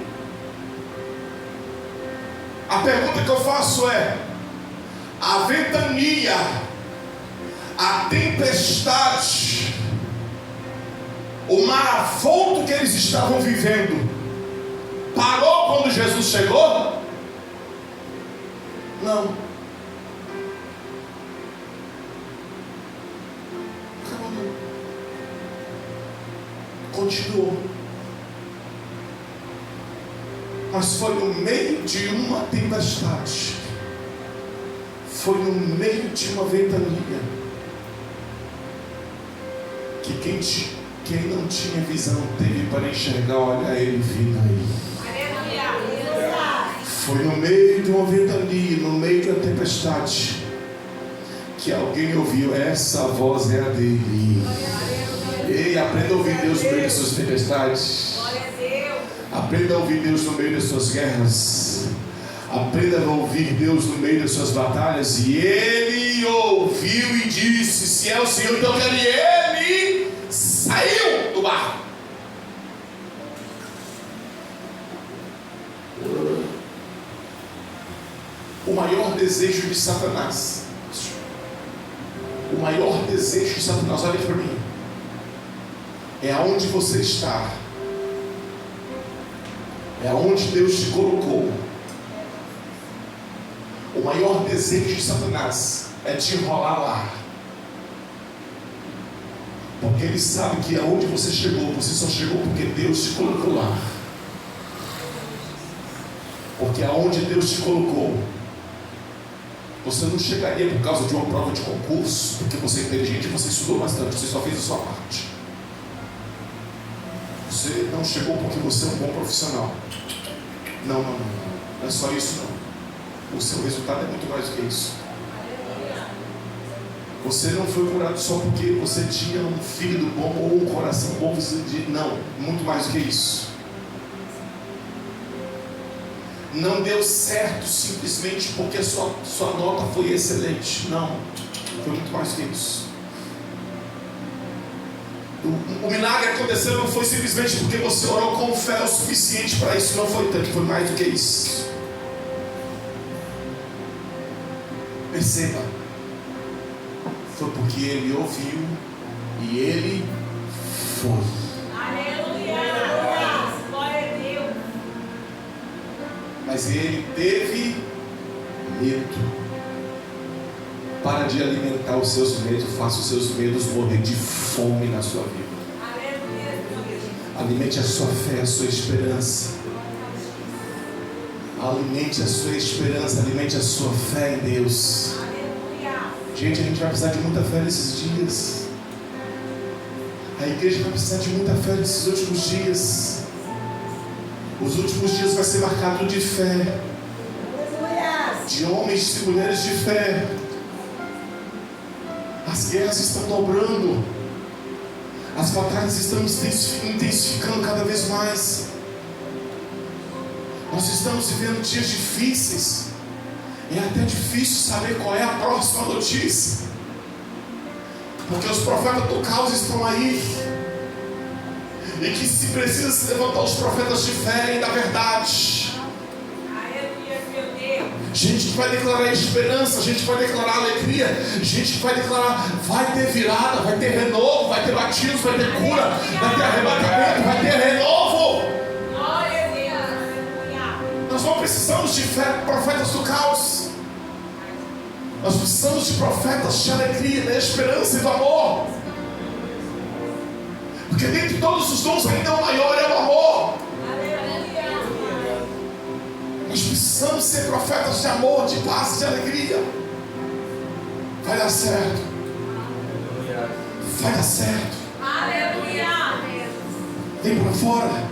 A pergunta que eu faço é: a ventania, a tempestade, o mar avolto que eles estavam vivendo, parou quando Jesus chegou? Não. Acabou. Continuou. Mas foi no meio de uma tempestade, foi no meio de uma ventania, que quem não tinha visão teve para enxergar. Olha ele vindo aí. Foi no meio de uma ventania, no meio de uma tempestade, que alguém ouviu: essa voz é a dele. Ei, aprenda a ouvir Deus no meio das suas tempestades. Aprenda a ouvir Deus no meio das suas guerras. Aprenda a ouvir Deus no meio das suas batalhas. E ele ouviu e disse: se é o Senhor, então eu quero ir. Ele saiu do barco. O maior desejo de Satanás, o maior desejo de Satanás, olha aqui para mim, é aonde você está, é aonde Deus te colocou. O maior desejo de Satanás é te enrolar lá, porque ele sabe que aonde você chegou, você só chegou porque Deus te colocou lá. Porque aonde Deus te colocou, você não chegaria por causa de uma prova de concurso, porque você é inteligente e você estudou bastante, você só fez a sua parte. Você não chegou porque você é um bom profissional. Não é só isso não. O seu resultado é muito mais do que isso. Você não foi curado só porque você tinha um fígado bom ou um coração bom. Não, muito mais do que isso. Não deu certo simplesmente porque a sua nota foi excelente. Não, foi muito mais do que isso. O milagre aconteceu não foi simplesmente porque você orou com fé o suficiente para isso. Não foi tanto, foi mais do que isso. Perceba, foi porque ele ouviu e ele foi. Aleluia! Glória a Deus! Mas ele teve medo. Para de alimentar os seus medos, faça os seus medos morrer de fome na sua vida. Aleluia! Alimente a sua fé, a sua esperança. Alimente a sua esperança, alimente a sua fé em Deus. Aleluia! Gente, a gente vai precisar de muita fé nesses dias. A igreja vai precisar de muita fé nesses últimos dias. Os últimos dias vai ser marcado de fé, de homens e mulheres de fé. As guerras estão dobrando, as batalhas estão intensificando cada vez mais. Nós estamos vivendo dias difíceis. É até difícil saber qual é a próxima notícia, porque os profetas do caos estão aí. E que se precisa se levantar os profetas de fé e da verdade. Aleluia, meu Deus! gente que vai declarar esperança, gente que vai declarar alegria, gente que vai declarar, vai ter virada, vai ter renovo, vai ter batismo, vai ter cura, vai ter arrebatamento, vai ter renovo. Nós não precisamos de profetas do caos. Nós precisamos de profetas de alegria, da esperança e do amor. Porque dentre todos os dons ainda o maior é o amor. Nós precisamos ser profetas de amor, de paz e de alegria. Vai dar certo. Vai dar certo. Vem para fora.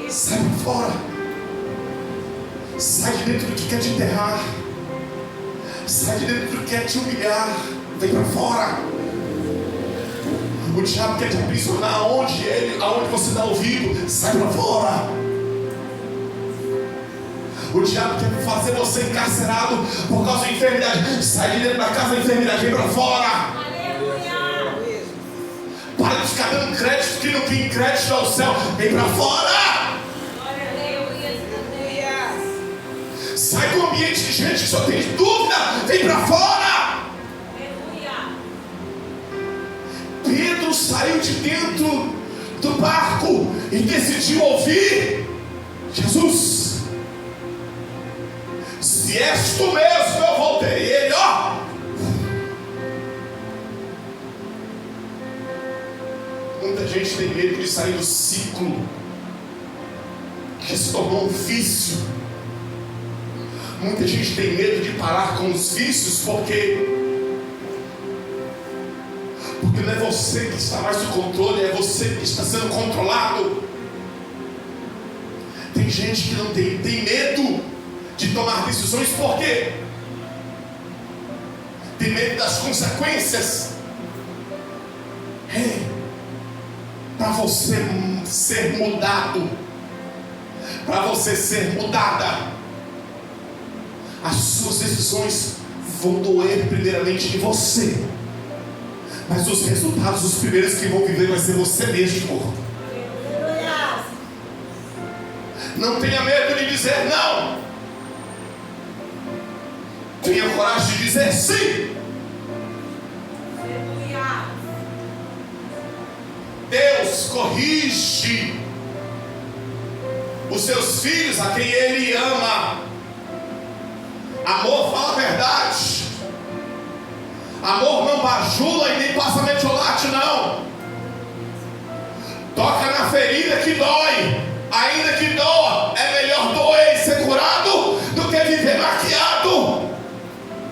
Sai para fora. Sai de dentro do que quer te enterrar. Sai de dentro do que quer te humilhar. Vem para fora. O diabo quer te aprisionar aonde você dá ouvido. Sai para fora. O diabo quer fazer você encarcerado por causa da enfermidade. Sai de dentro da casa da enfermidade. Vem para fora. Para de ficar dando crédito que não tem crédito ao céu. Vem para fora. Sai do ambiente de gente que só tem dúvida. Vem para fora. Pedro saiu de dentro do barco e decidiu ouvir Jesus. Se és tu mesmo, eu voltei. E ele, muita gente tem medo de sair do ciclo que se tornou um vício. Muita gente tem medo de parar com os vícios porque não é você que está mais no controle, é você que está sendo controlado. Tem gente que não tem medo de tomar decisões, por quê? Tem medo das consequências. Para você ser mudado, para você ser mudada, as suas decisões vão doer primeiramente em você, mas os resultados, os primeiros que vão viver vai ser você mesmo. Não tenha medo de dizer não. Tenha coragem de dizer sim. Deus corrige os seus filhos, a quem Ele ama. Amor fala a verdade. Amor não bajula e nem passa metiolate, não. Toca na ferida que dói. Ainda que doa, é melhor doer e ser curado do que viver maquiado,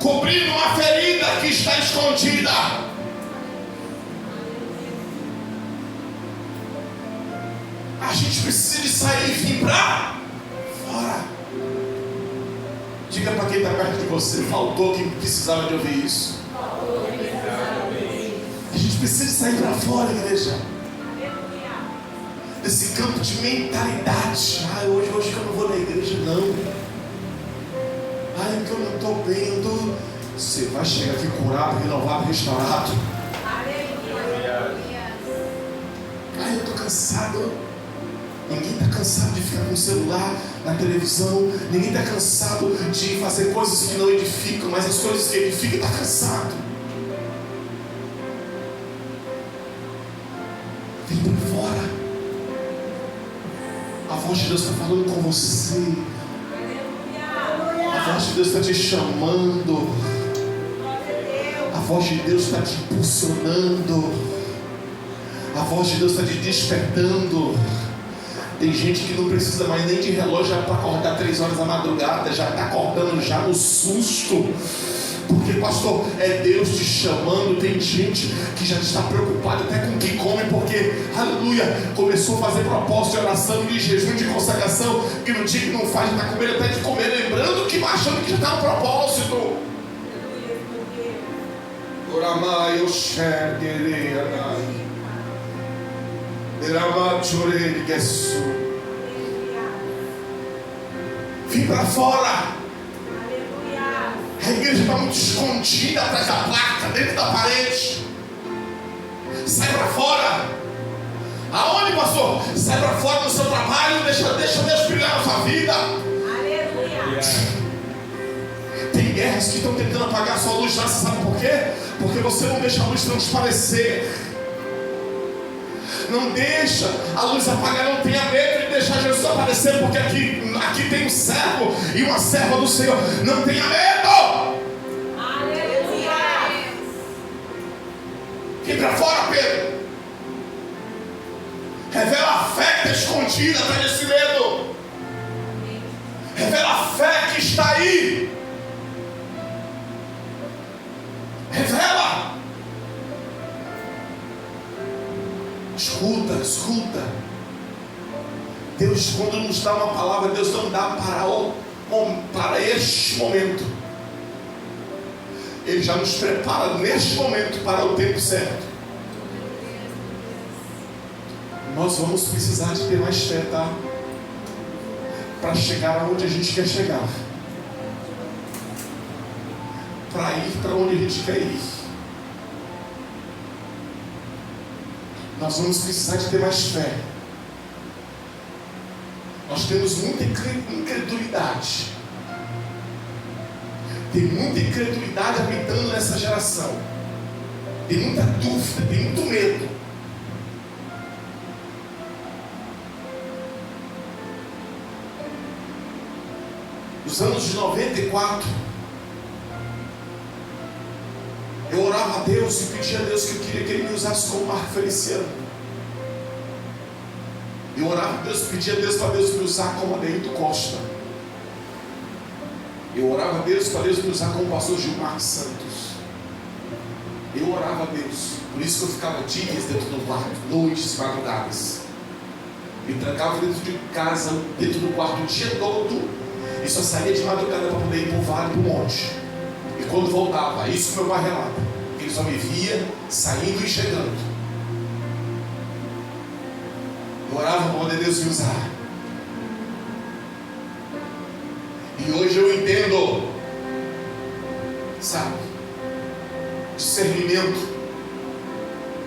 cobrindo uma ferida que está escondida. A gente precisa de sair e vir para fora. Diga para quem está perto de você, faltou quem precisava de ouvir isso. A gente precisa de sair para fora, igreja. Desse campo de mentalidade. Hoje que eu não vou na igreja, não. Que eu não estou bem, Você vai chegar aqui curado, renovado, restaurado. Eu estou cansado. Ninguém está cansado de ficar com o celular na televisão. Ninguém está cansado de fazer coisas que não edificam, mas as coisas que edificam está cansado. Vem para fora. A voz de Deus está falando com você. A voz de Deus está te chamando. A voz de Deus está te impulsionando. A voz de Deus está te despertando. Tem gente que não precisa mais nem de relógio para acordar 3 horas da madrugada. Já está acordando já no susto. Porque, pastor, é Deus te chamando. Tem gente que já está preocupada até com o que come, porque, aleluia, começou a fazer propósito de oração, de jejum, de consagração, que no dia que não faz, está com medo até de comer, lembrando que achando que já está no propósito. Oramai, eu xerguerei, vim para fora. A igreja está muito escondida atrás da placa, dentro da parede. Sai para fora. Aonde, pastor? Sai para fora do seu trabalho. Deixa Deus brilhar na sua vida. guerras que estão tentando apagar a sua luz lá. Você sabe por quê? Porque você não deixa a luz transparecer. Não deixa a luz apagar. Não tenha medo de deixar Jesus aparecer, porque aqui tem um servo e uma serva do Senhor. Não tenha medo. Aleluia. Vem para fora, Pedro. Revela a fé que está escondida atrás desse medo. Revela a fé que está aí. Revela. Escuta. Deus, quando nos dá uma palavra, Deus não dá para este momento. Ele já nos prepara neste momento para o tempo certo. Nós vamos precisar de ter mais fé, tá? Para chegar aonde a gente quer chegar. Para ir para onde a gente quer ir. Nós vamos precisar de ter mais fé. Nós temos muita incredulidade. Tem muita incredulidade habitando nessa geração. Tem muita dúvida, tem muito medo. Nos anos de 94, eu orava a Deus e pedia a Deus que eu queria que Ele me usasse como Marco Feliciano. Eu orava a Deus, pedia a Deus para Deus me usar como Adeildo Costa. Eu orava a Deus para Deus me usar como o pastor Gilmar Santos. Eu orava a Deus, por isso que eu ficava dias dentro do quarto, noites, madrugadas. Me trancava dentro de casa, dentro do quarto o dia todo. E só saía de madrugada para poder ir para o vale, para o monte. E quando voltava, isso que meu pai relata, ele só me via saindo e chegando. Eu orava para poder Deus me usar. E hoje eu entendo, sabe, discernimento.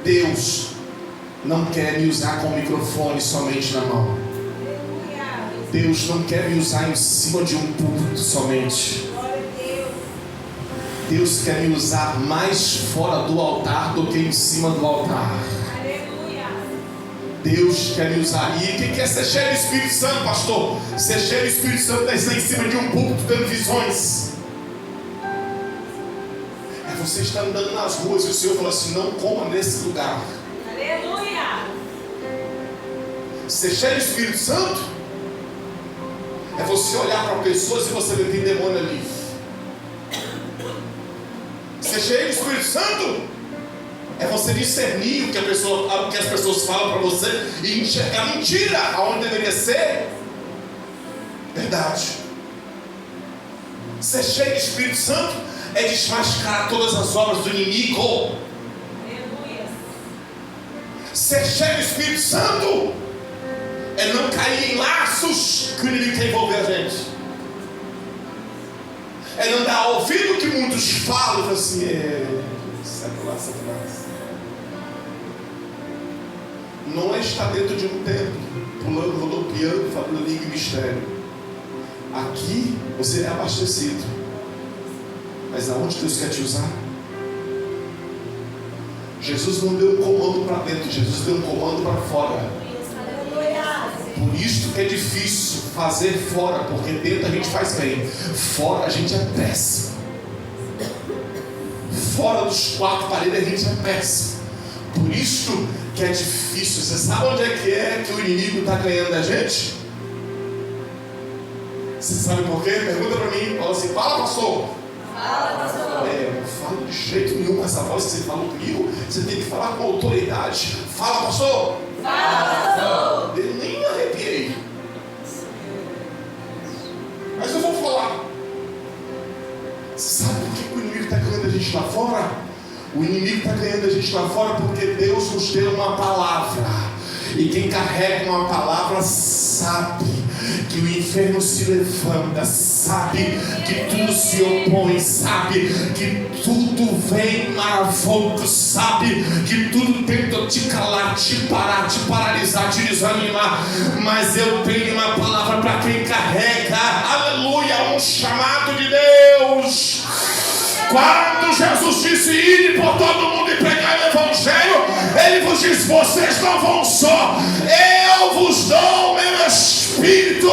Deus não quer me usar com o microfone somente na mão. Deus não quer me usar em cima de um púlpito somente. Deus quer me usar mais fora do altar do que em cima do altar. Deus quer me usar. E quem quer ser cheio do Espírito Santo, pastor? Ser cheio do Espírito Santo é estar em cima de um púlpito dando visões. É você estar andando nas ruas e o Senhor falou assim: não coma nesse lugar. Aleluia. Ser cheio do Espírito Santo é você olhar para pessoas e você ver que tem demônio ali. Ser cheio do Espírito Santo é você discernir o que as pessoas falam para você e enxergar mentira aonde deveria ser verdade. Ser cheio do Espírito Santo é desmascarar todas as obras do inimigo. Aleluia. Ser cheio do Espírito Santo é não cair em laços que o inimigo quer envolver a gente. É não dar ouvido que muitos falam e falam assim: Satanás. Não é estar dentro de um templo, pulando, rodopiando, falando língua e mistério. Aqui você é abastecido. Mas aonde Deus quer te usar? Jesus não deu um comando para dentro, Jesus deu um comando para fora. Por isso que é difícil fazer fora, porque dentro a gente faz bem, fora a gente é péssimo. Fora dos quatro paredes a gente é péssimo. Por isso que é difícil. Você sabe onde é que o inimigo está ganhando da gente? Você sabe por quê? Pergunta para mim. Fala assim: fala, pastor. Fala, pastor. Eu não falo de jeito nenhum com essa voz que você falou comigo. Você tem que falar com autoridade. Fala, pastor. Fala, pastor. Eu nem arrepiei. Mas eu vou falar. Sabe por que o inimigo está ganhando a gente lá fora? O inimigo está ganhando a gente lá fora porque Deus nos deu uma palavra. E quem carrega uma palavra sabe que o inferno se levanta, sabe, que tudo se opõe, sabe, que tudo vem marvolto, sabe, que tudo tenta te calar, te parar, te paralisar, te desanimar. Mas eu tenho uma palavra para quem carrega, aleluia, um chamado de Deus. Quando Jesus disse: ide por todo mundo e pregai o evangelho, Ele vos diz: vocês não vão só, eu vos dou o meu Espírito.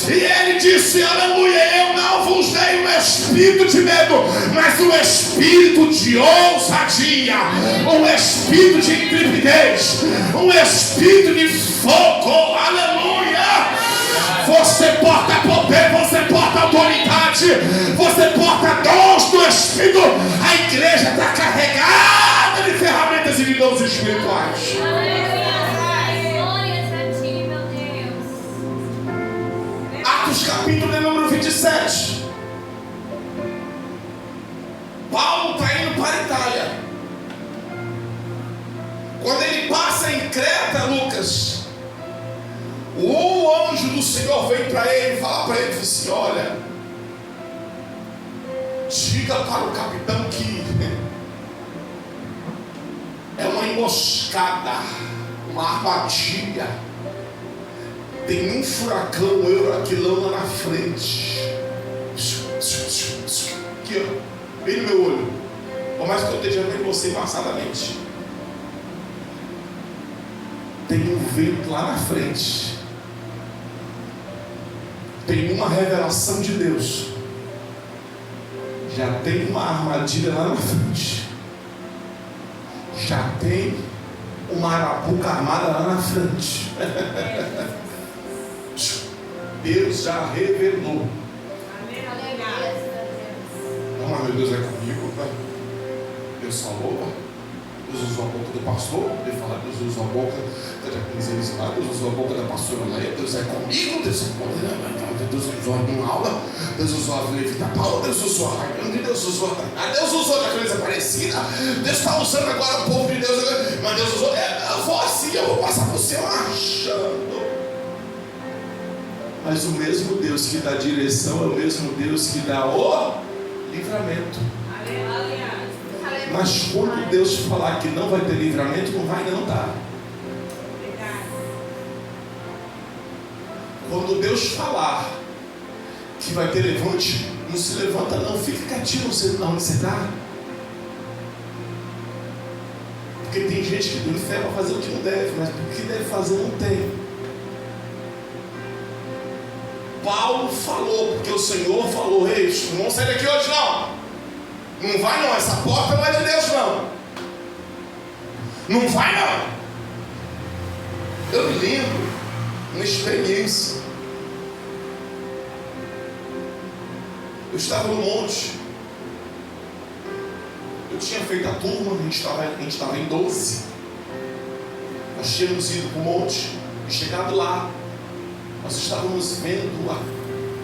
E Ele disse: aleluia, eu não vos dei um espírito de medo, mas um espírito de ousadia, um espírito de intrepidez, um espírito de fogo, aleluia. Você porta poder, você porta autoridade, você porta dons do Espírito. A igreja está carregada de ferramentas e de dons espirituais. Atos capítulo de número 27. Paulo está indo para a Itália. Quando ele passa em Creta, Lucas, o anjo do Senhor veio para ele e fala para ele assim: olha, diga para o capitão que é uma emboscada, uma armadilha, tem um furacão Euraquilão lá na frente, aqui ó, bem no meu olho, por mais que eu esteja vendo você passadamente, tem um vento lá na frente. Tem uma revelação de Deus. Já tem uma armadilha lá na frente. Já tem uma arapuca armada lá na frente. Deus já revelou. Não, meu Deus é comigo. Deus falou. Deus usou a boca do pastor. Ele fala: Deus usou a boca da diaconisa Isabel. Deus usou a boca da pastora Leia. Deus é comigo. Deus é comigo. Deus usou a minha aula. Deus usou a Levita Paula. Deus usou a Raimunda. Deus usou a Deus usou a diaconisa Aparecida. Deus está usando agora o povo de Deus. Mas Deus usou. Eu vou assim, eu vou passar por cima achando. Mas o mesmo Deus que dá direção é o mesmo Deus que dá o livramento. Mas quando Deus falar que não vai ter livramento, não vai não dar. Quando Deus falar que vai ter levante, não se levanta não, fica quietinho onde você está. Porque tem gente que tem fé para fazer o que não deve, mas o que deve fazer não tem. Paulo falou, porque o Senhor falou: ei, não vão sair daqui hoje não. Não vai não, essa porta não é de Deus não. Não vai não. Eu me lembro uma experiência. Eu estava no monte. Eu tinha feito a turma, a gente estava em 12. Nós tínhamos ido para o monte e chegado lá, nós estávamos vendo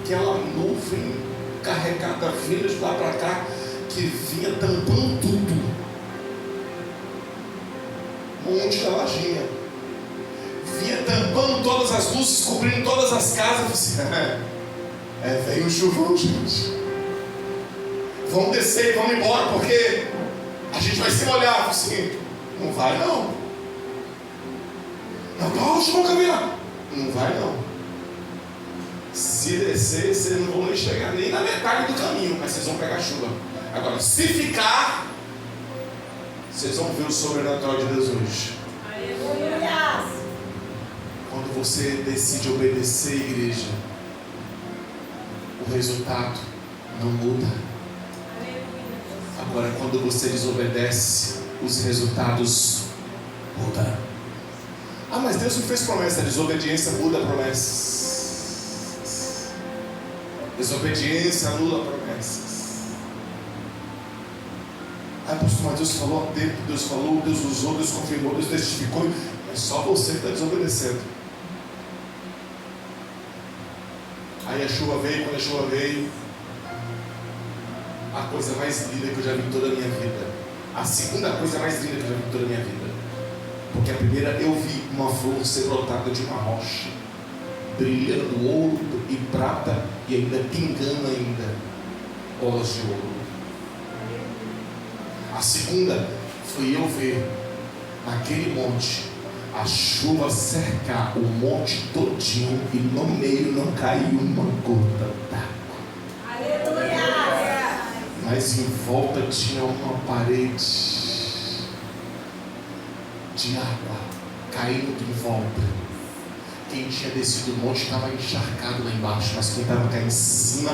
aquela nuvem carregada vindo de lá para cá, que vinha tampando tudo. Monte da Lajinha. Vinha tampando todas as luzes, cobrindo todas as casas. Veio um chuvão, gente. Vamos descer e vamos embora, porque a gente vai se molhar. Assim, não vai não. Não, o chuvão caminhar. Não vai não. Se descer, vocês não vão nem chegar nem na metade do caminho, mas vocês vão pegar chuva. Agora, se ficar, vocês vão ver o sobrenatural de Deus hoje. Aleluia! Quando você decide obedecer, igreja, o resultado não muda. Agora, quando você desobedece, os resultados mudam. Ah, mas Deus me fez promessa. A desobediência muda promessas. Desobediência anula promessas. Ah, pastor, mas Deus falou há tempo, Deus falou, Deus usou, Deus confirmou, Deus testificou. É só você que está desobedecendo. Aí a chuva veio, quando a chuva veio, a coisa mais linda que eu já vi em toda a minha vida. A segunda coisa mais linda que eu já vi em toda a minha vida. Porque a primeira, eu vi uma flor ser brotada de uma rocha. brilhando ouro e prata e ainda pingando ainda bolas de ouro. A segunda foi eu ver naquele monte a chuva cercar o monte todinho e no meio não caiu uma gota d'água. Aleluia! Mas em volta tinha uma parede de água caindo em volta. Quem tinha descido o monte estava encharcado lá embaixo, mas quem estava cá em cima,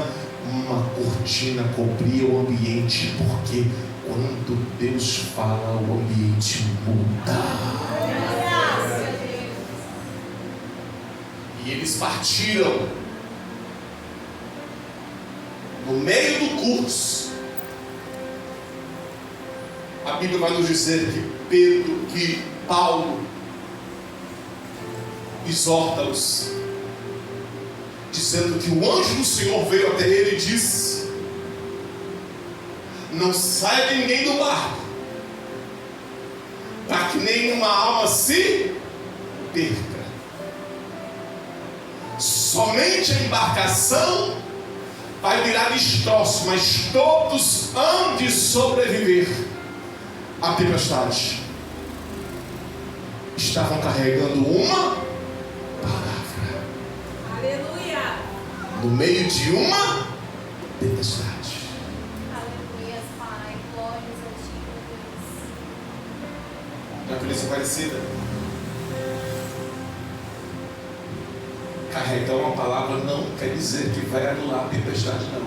uma cortina cobria o ambiente, porque quando Deus fala, o ambiente muda. E eles partiram no meio do curso. A Bíblia vai nos dizer que Paulo exorta-os, dizendo que o anjo do Senhor veio até ele e disse: não saia ninguém do barco, para que nenhuma alma se perca. Somente a embarcação vai virar destroço, mas todos hão de sobreviver à tempestade. Estavam carregando uma palavra. Aleluia! No meio de uma tempestade. Aleluia, Pai. Glórias a Ti, Deus. Não é coisa parecida? Carregar uma palavra não quer dizer que vai anular a tempestade, não.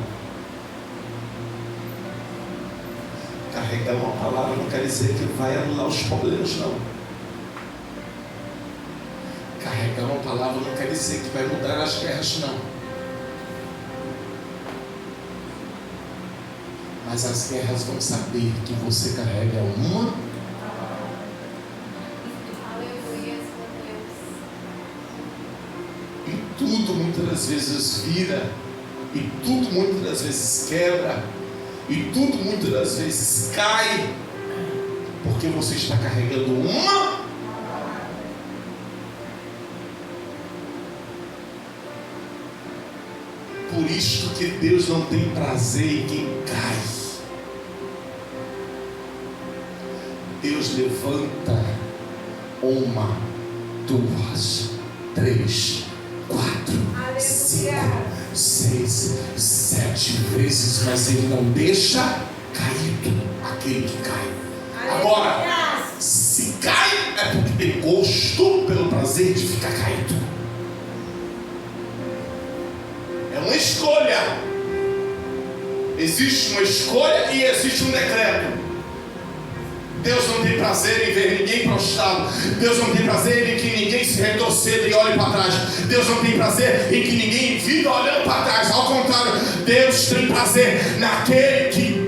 Carregar uma palavra não quer dizer que vai anular os problemas, não. Carregar uma palavra não quer dizer que vai mudar as guerras, não. Mas as guerras vão saber que você carrega uma. Aleluia, Senhor Deus. E tudo muitas das vezes vira, e tudo muitas das vezes quebra, e tudo muitas das vezes cai, porque você está carregando uma. Por isto que Deus não tem prazer em quem cai. Deus levanta uma, duas, três, 4, 5, 6, 7 vezes, mas Ele não deixa caído aquele que cai. Agora, se cai é porque tem gosto pelo prazer de ficar caído. É uma escolha. Existe uma escolha e existe um decreto. Deus não tem prazer em ver ninguém prostrado. Deus não tem prazer em que ninguém se retroceda e olhe para trás. Deus não tem prazer em que ninguém viva olhando para trás. Ao contrário, Deus tem prazer naquele que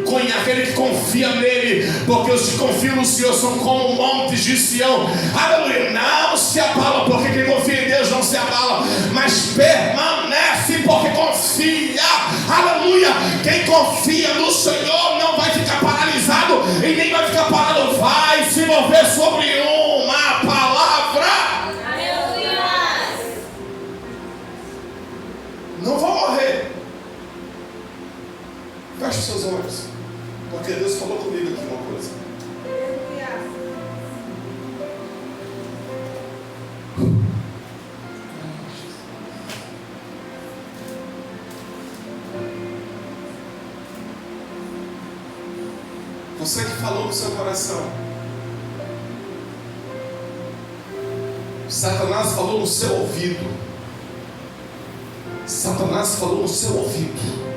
confia nele, porque os que confiam no Senhor são como montes de Sião. Aleluia, não se abala, porque quem confia em Deus não se abala, mas permanece porque confia. Aleluia, quem confia no Senhor não vai ficar paralisado e nem vai ficar parado, vai se mover sobre uma palavra. Aleluia! Não vou morrer. Feche os seus olhos, porque Deus falou comigo aqui uma coisa. Você que falou no seu coração, Satanás falou no seu ouvido. Satanás falou no seu ouvido.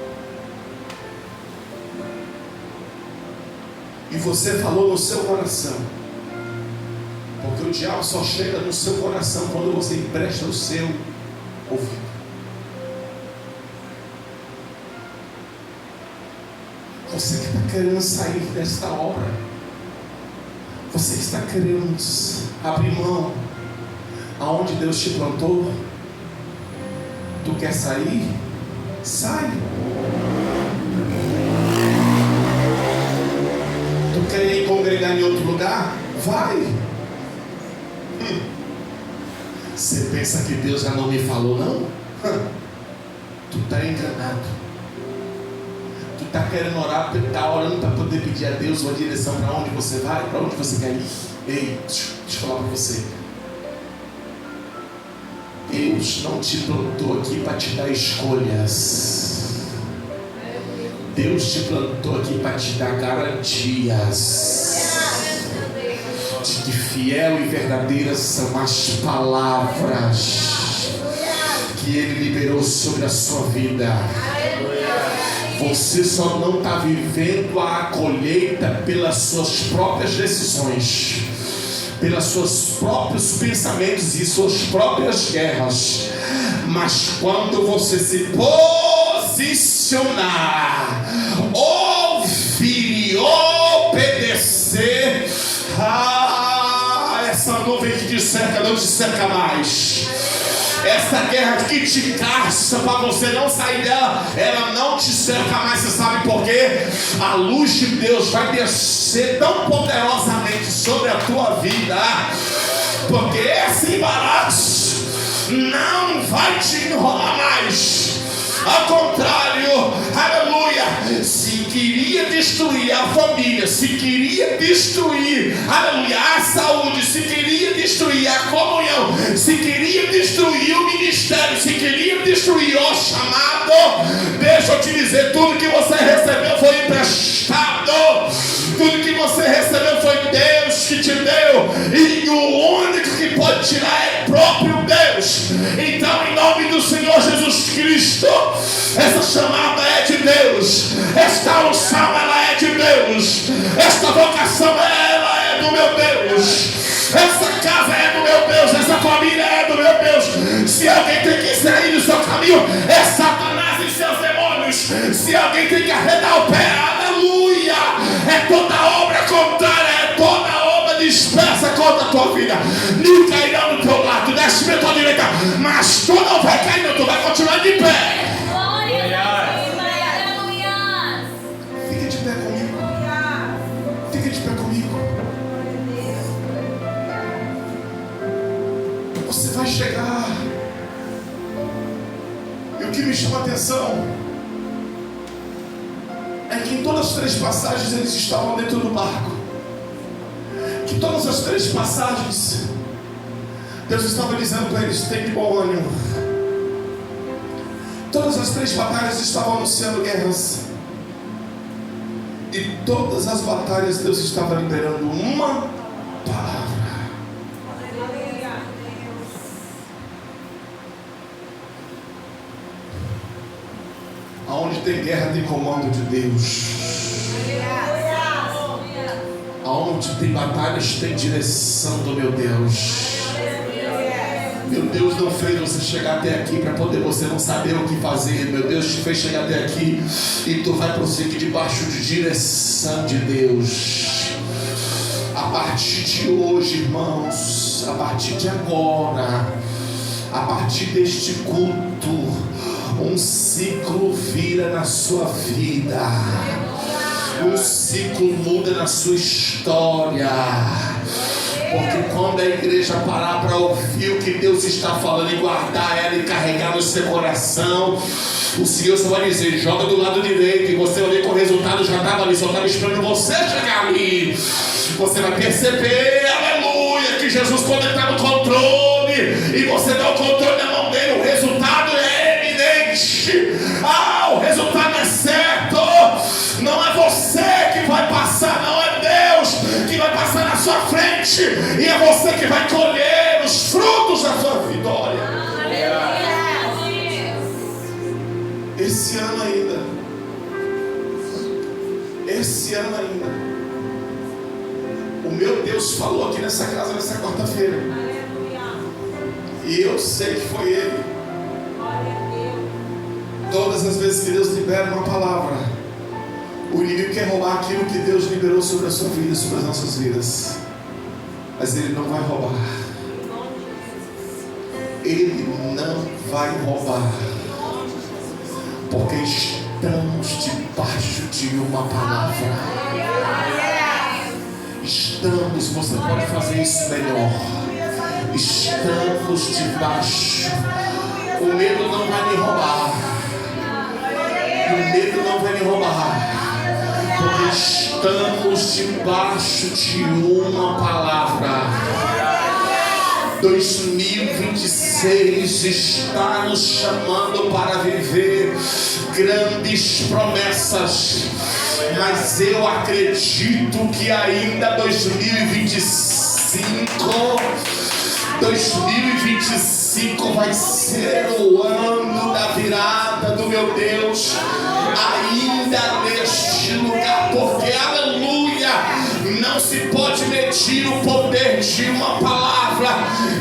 E você falou no seu coração. Porque o diabo só chega no seu coração quando você empresta o seu ouvido. Você que está querendo sair desta obra, você que está querendo abrir mão aonde Deus te plantou, tu quer sair? Sai. Tu quer ir congregar em outro lugar? Vai. Você pensa que Deus já não me falou, não? Tu está enganado. Tu está querendo orar, está orando para poder pedir a Deus uma direção para onde você vai, para onde você quer ir. Ei, deixa eu falar para você. Deus não te plantou aqui para te dar escolhas. Deus te plantou aqui para te dar garantias de que fiel e verdadeiras são as palavras que Ele liberou sobre a sua vida. Você só não está vivendo a colheita pelas suas próprias decisões, pelos seus próprios pensamentos e suas próprias guerras. Mas quando você se posicionar, ouvir e obedecer, essa nuvem que te cerca não te cerca mais. Essa guerra que te caça para você não sair dela, ela não te cerca mais. Você sabe por quê? A luz de Deus vai descer tão poderosamente sobre a tua vida, porque esse embaraço não vai te enrolar mais. Ao contrário, aleluia, se queria destruir a família, se queria destruir, aleluia, a saúde, se queria destruir a comunhão, se queria destruir o ministério, se queria destruir o chamado, deixa eu te dizer, tudo que você recebeu foi emprestado, tudo que você recebeu foi Deus que te deu, e o único que pode tirar é próprio Deus. Então, em nome do Senhor Jesus Cristo, essa chamada é de Deus, esta unção ela é de Deus, esta vocação ela é do meu Deus, essa casa é do meu Deus, essa família é do meu Deus. Se alguém tem que sair do seu caminho, é Satanás e seus demônios. Se alguém tem que arredar o pé, aleluia, é toda obra contrária, é toda obra dispersa contra a tua vida. Não cairá no teu lado, desce para a tua direita, mas tu não vai cair, não, tu vai continuar de pé. Fica de pé comigo. Fica de pé comigo. Você vai chegar. E o que me chama a atenção é que em todas as três passagens eles estavam dentro do barco. Que todas as três passagens Deus estava dizendo para eles: tem de bom ânimo. Todas as três batalhas estavam anunciando guerras. E todas as batalhas Deus estava liberando uma palavra. Aonde tem guerra tem comando de Deus. Aonde tem batalhas tem direção do meu Deus. Meu Deus não fez você chegar até aqui para poder você não saber o que fazer. Meu Deus te fez chegar até aqui e tu vai prosseguir debaixo de direção de Deus. A partir de hoje, irmãos, a partir de agora, a partir deste culto, um ciclo vira na sua vida. Um ciclo muda na sua história. Porque quando a igreja parar para ouvir o que Deus está falando e guardar ela e carregar no seu coração, o Senhor só vai dizer: joga do lado direito, e você vai ver que o resultado já estava ali, só estava esperando você chegar ali. Você vai perceber, aleluia, que Jesus, quando Ele está no controle e você dá o controle na mão dele, o resultado é eminente. O resultado é certo. Não é você que vai passar, não é Deus que vai passar na sua frente, e é você que vai colher os frutos da sua vitória. Esse ano ainda, o meu Deus falou aqui nessa casa nessa quarta-feira, e eu sei que foi Ele. Todas as vezes que Deus libera uma palavra, o inimigo quer roubar aquilo que Deus liberou sobre a sua vida, sobre as nossas vidas. Mas Ele não vai roubar. Ele não vai roubar. Porque estamos debaixo de uma palavra. Estamos, você pode fazer isso melhor. Estamos debaixo. O medo não vai me roubar. O medo não vai me roubar. Porque estamos debaixo de uma palavra. 2026 está nos chamando para viver grandes promessas. Mas eu acredito que ainda 2025 vai ser o ano da virada do meu Deus, ainda neste lugar, porque aleluia, não se pode medir o poder de uma palavra,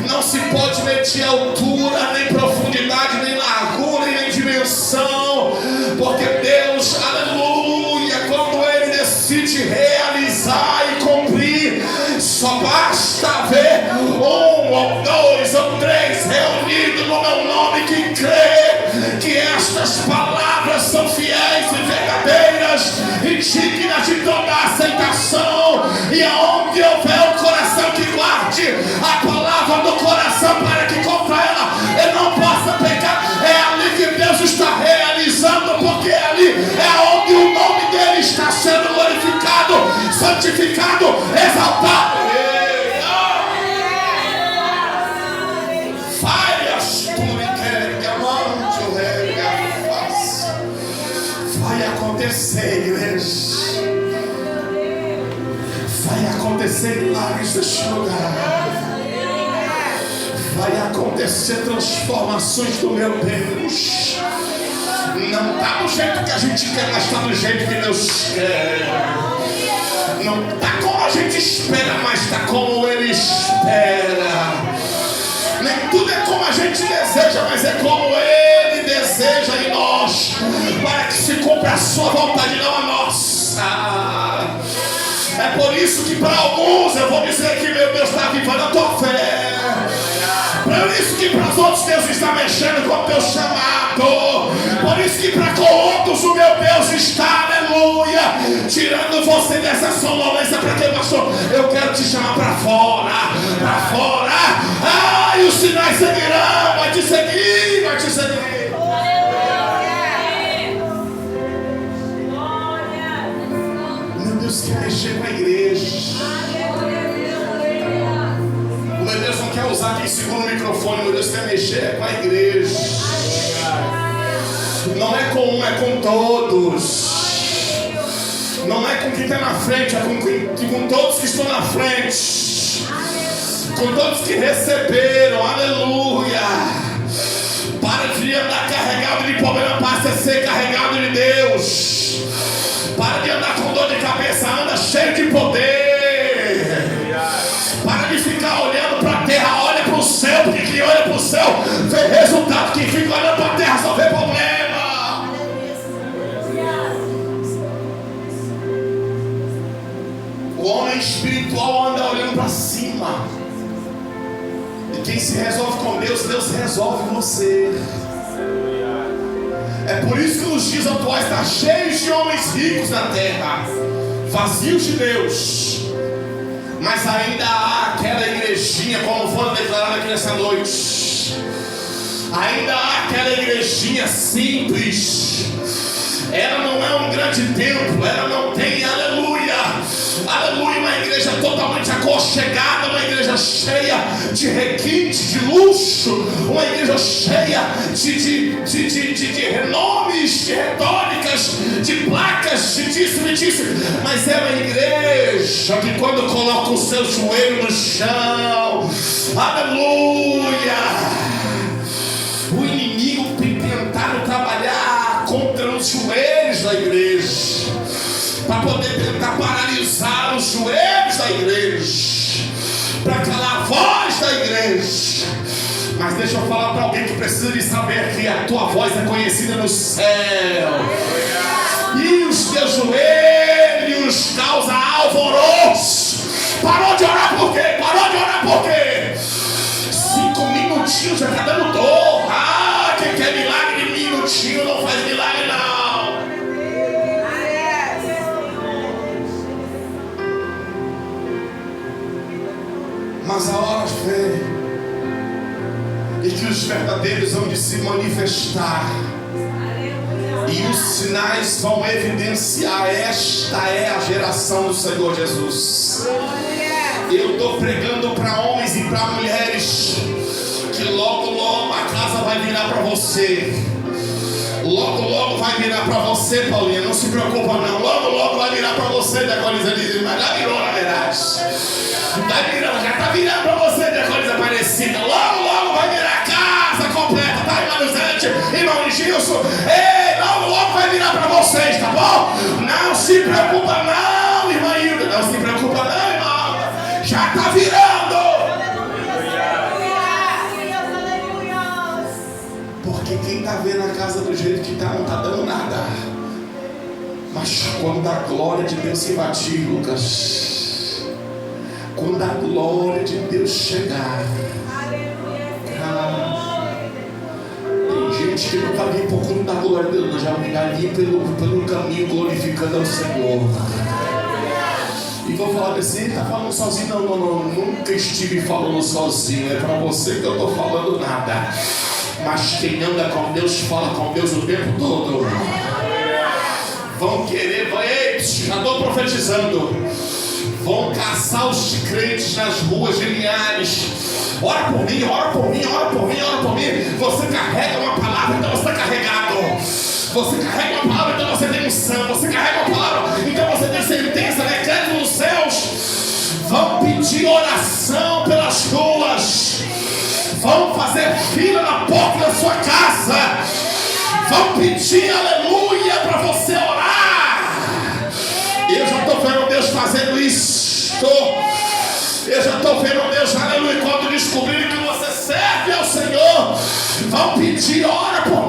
não se pode medir altura, nem profundidade, nem largura, nem dimensão, porque Deus, aleluia, quando Ele decide realizar e cumprir, só basta ver 1 ou 2 ou 3 reunidos no meu nome que crê que estas palavras são fiéis e verdadeiras e dignas de toda aceitação. E aonde houver o coração que guarde a palavra do coração para que contra ela ele não possa pecar, é ali que Deus está realizando, porque ali é onde o nome dele está sendo glorificado, santificado, exaltado. Vai acontecer, igreja. Vai acontecer milagres neste lugar. Vai acontecer transformações do meu Deus. Não está do jeito que a gente quer, mas está do jeito que Deus quer. Não está como a gente espera, mas está como Ele espera. Nem tudo é como a gente deseja, mas é como Ele deseja em nós, para que se cumpra a sua vontade, não a nossa. É por isso que para alguns eu vou dizer que meu Deus está avivando a tua fé. Por isso que para os outros Deus está mexendo com o teu chamado. Por isso que para outros o meu Deus está, aleluia, tirando você dessa sonolência. Para quê, pastor? Eu quero te chamar para fora. Para fora. E os sinais seguirão. Vai te seguir, vai te seguir. Meu Deus quer mexer com a igreja. O meu Deus não quer usar quem segura o microfone. Meu Deus quer mexer com a igreja. Não é com um, é com todos. Não é com quem está na frente, é com todos que estão na frente. Com todos que receberam, aleluia. Para de andar carregado de problema, passa a ser carregado de Deus. Para de andar com dor de cabeça, anda cheio de poder. Para de ficar olhando para a terra, olha para o céu, porque quem olha para o céu vê resultado, quem fica olhando para a terra só vê problema. O homem espiritual anda olhando para cima. E quem se resolve com Deus, Deus resolve você. É por isso que nos dias atuais está cheio de homens ricos na terra, vazios de Deus. Mas ainda há aquela igrejinha, como foi declarado aqui nessa noite. Ainda há aquela igrejinha simples. Ela não é um grande templo, ela não tem, aleluia, aleluia, uma igreja totalmente aconchegada, uma igreja cheia de requinte, de luxo, uma igreja cheia de renomes, de retóricas, de placas, de disso e disso, mas é uma igreja que quando coloca o seu joelho no chão, aleluia, o inimigo tem tentado trabalhar contra os joelhos da igreja, para poder tentar paralisar os joelhos da igreja, para calar a voz da igreja. Mas deixa eu falar para alguém que precisa de saber que a tua voz é conhecida no céu. E os teus joelhos causam alvoroço. Parou de orar por quê? Parou de orar por quê? 5 minutinhos já está dando dor. Quem quer milagre de minutinho não faz milagre não. Mas a hora vem e que os verdadeiros vão de se manifestar. E os sinais vão evidenciar: esta é a geração do Senhor Jesus. Eu estou pregando para homens e para mulheres que logo, logo a casa vai virar para você. Logo, logo vai virar para você, Paulinha. Não se preocupa não. Logo, logo vai virar para você, Diaconisa Lídia. Mas já virou, na verdade. Já está virando para você, Diaconisa Aparecida. Logo, logo vai virar a casa completa. Tá, irmã Luzete, irmão Gilson. Ei, logo, logo vai virar para vocês, tá bom? Não se preocupa não, irmã Hilda. Não se preocupa não, irmão. Já está virando. Porque quem está vendo a casa do jeito que está, não está dando nada. Mas quando a glória de Deus se invadir, Lucas, quando a glória de Deus chegar, tem gente que não está ali por conta da glória de Deus, não, já está ali pelo caminho glorificando ao Senhor. E vou falar assim: ele está falando sozinho? Não, nunca estive falando sozinho. É para você que eu estou falando nada. Mas quem anda com Deus, fala com Deus o tempo todo. Vão querer, já estou profetizando, vão caçar os crentes nas ruas de Linhares. Ora por mim, ora por mim, ora por mim, ora por mim. Você carrega uma palavra, então você está carregado. Você carrega uma palavra, então você tem unção. Você carrega uma palavra, então você tem sentença, decreto nos céus. Vão pedir oração pelas ruas. Vão fazer fila na porta da sua casa. Vão pedir aleluia para você orar. Eu já estou vendo Deus fazendo isso. Eu já estou vendo Deus, aleluia, quando descobrirem que você serve ao Senhor, vão pedir: ora por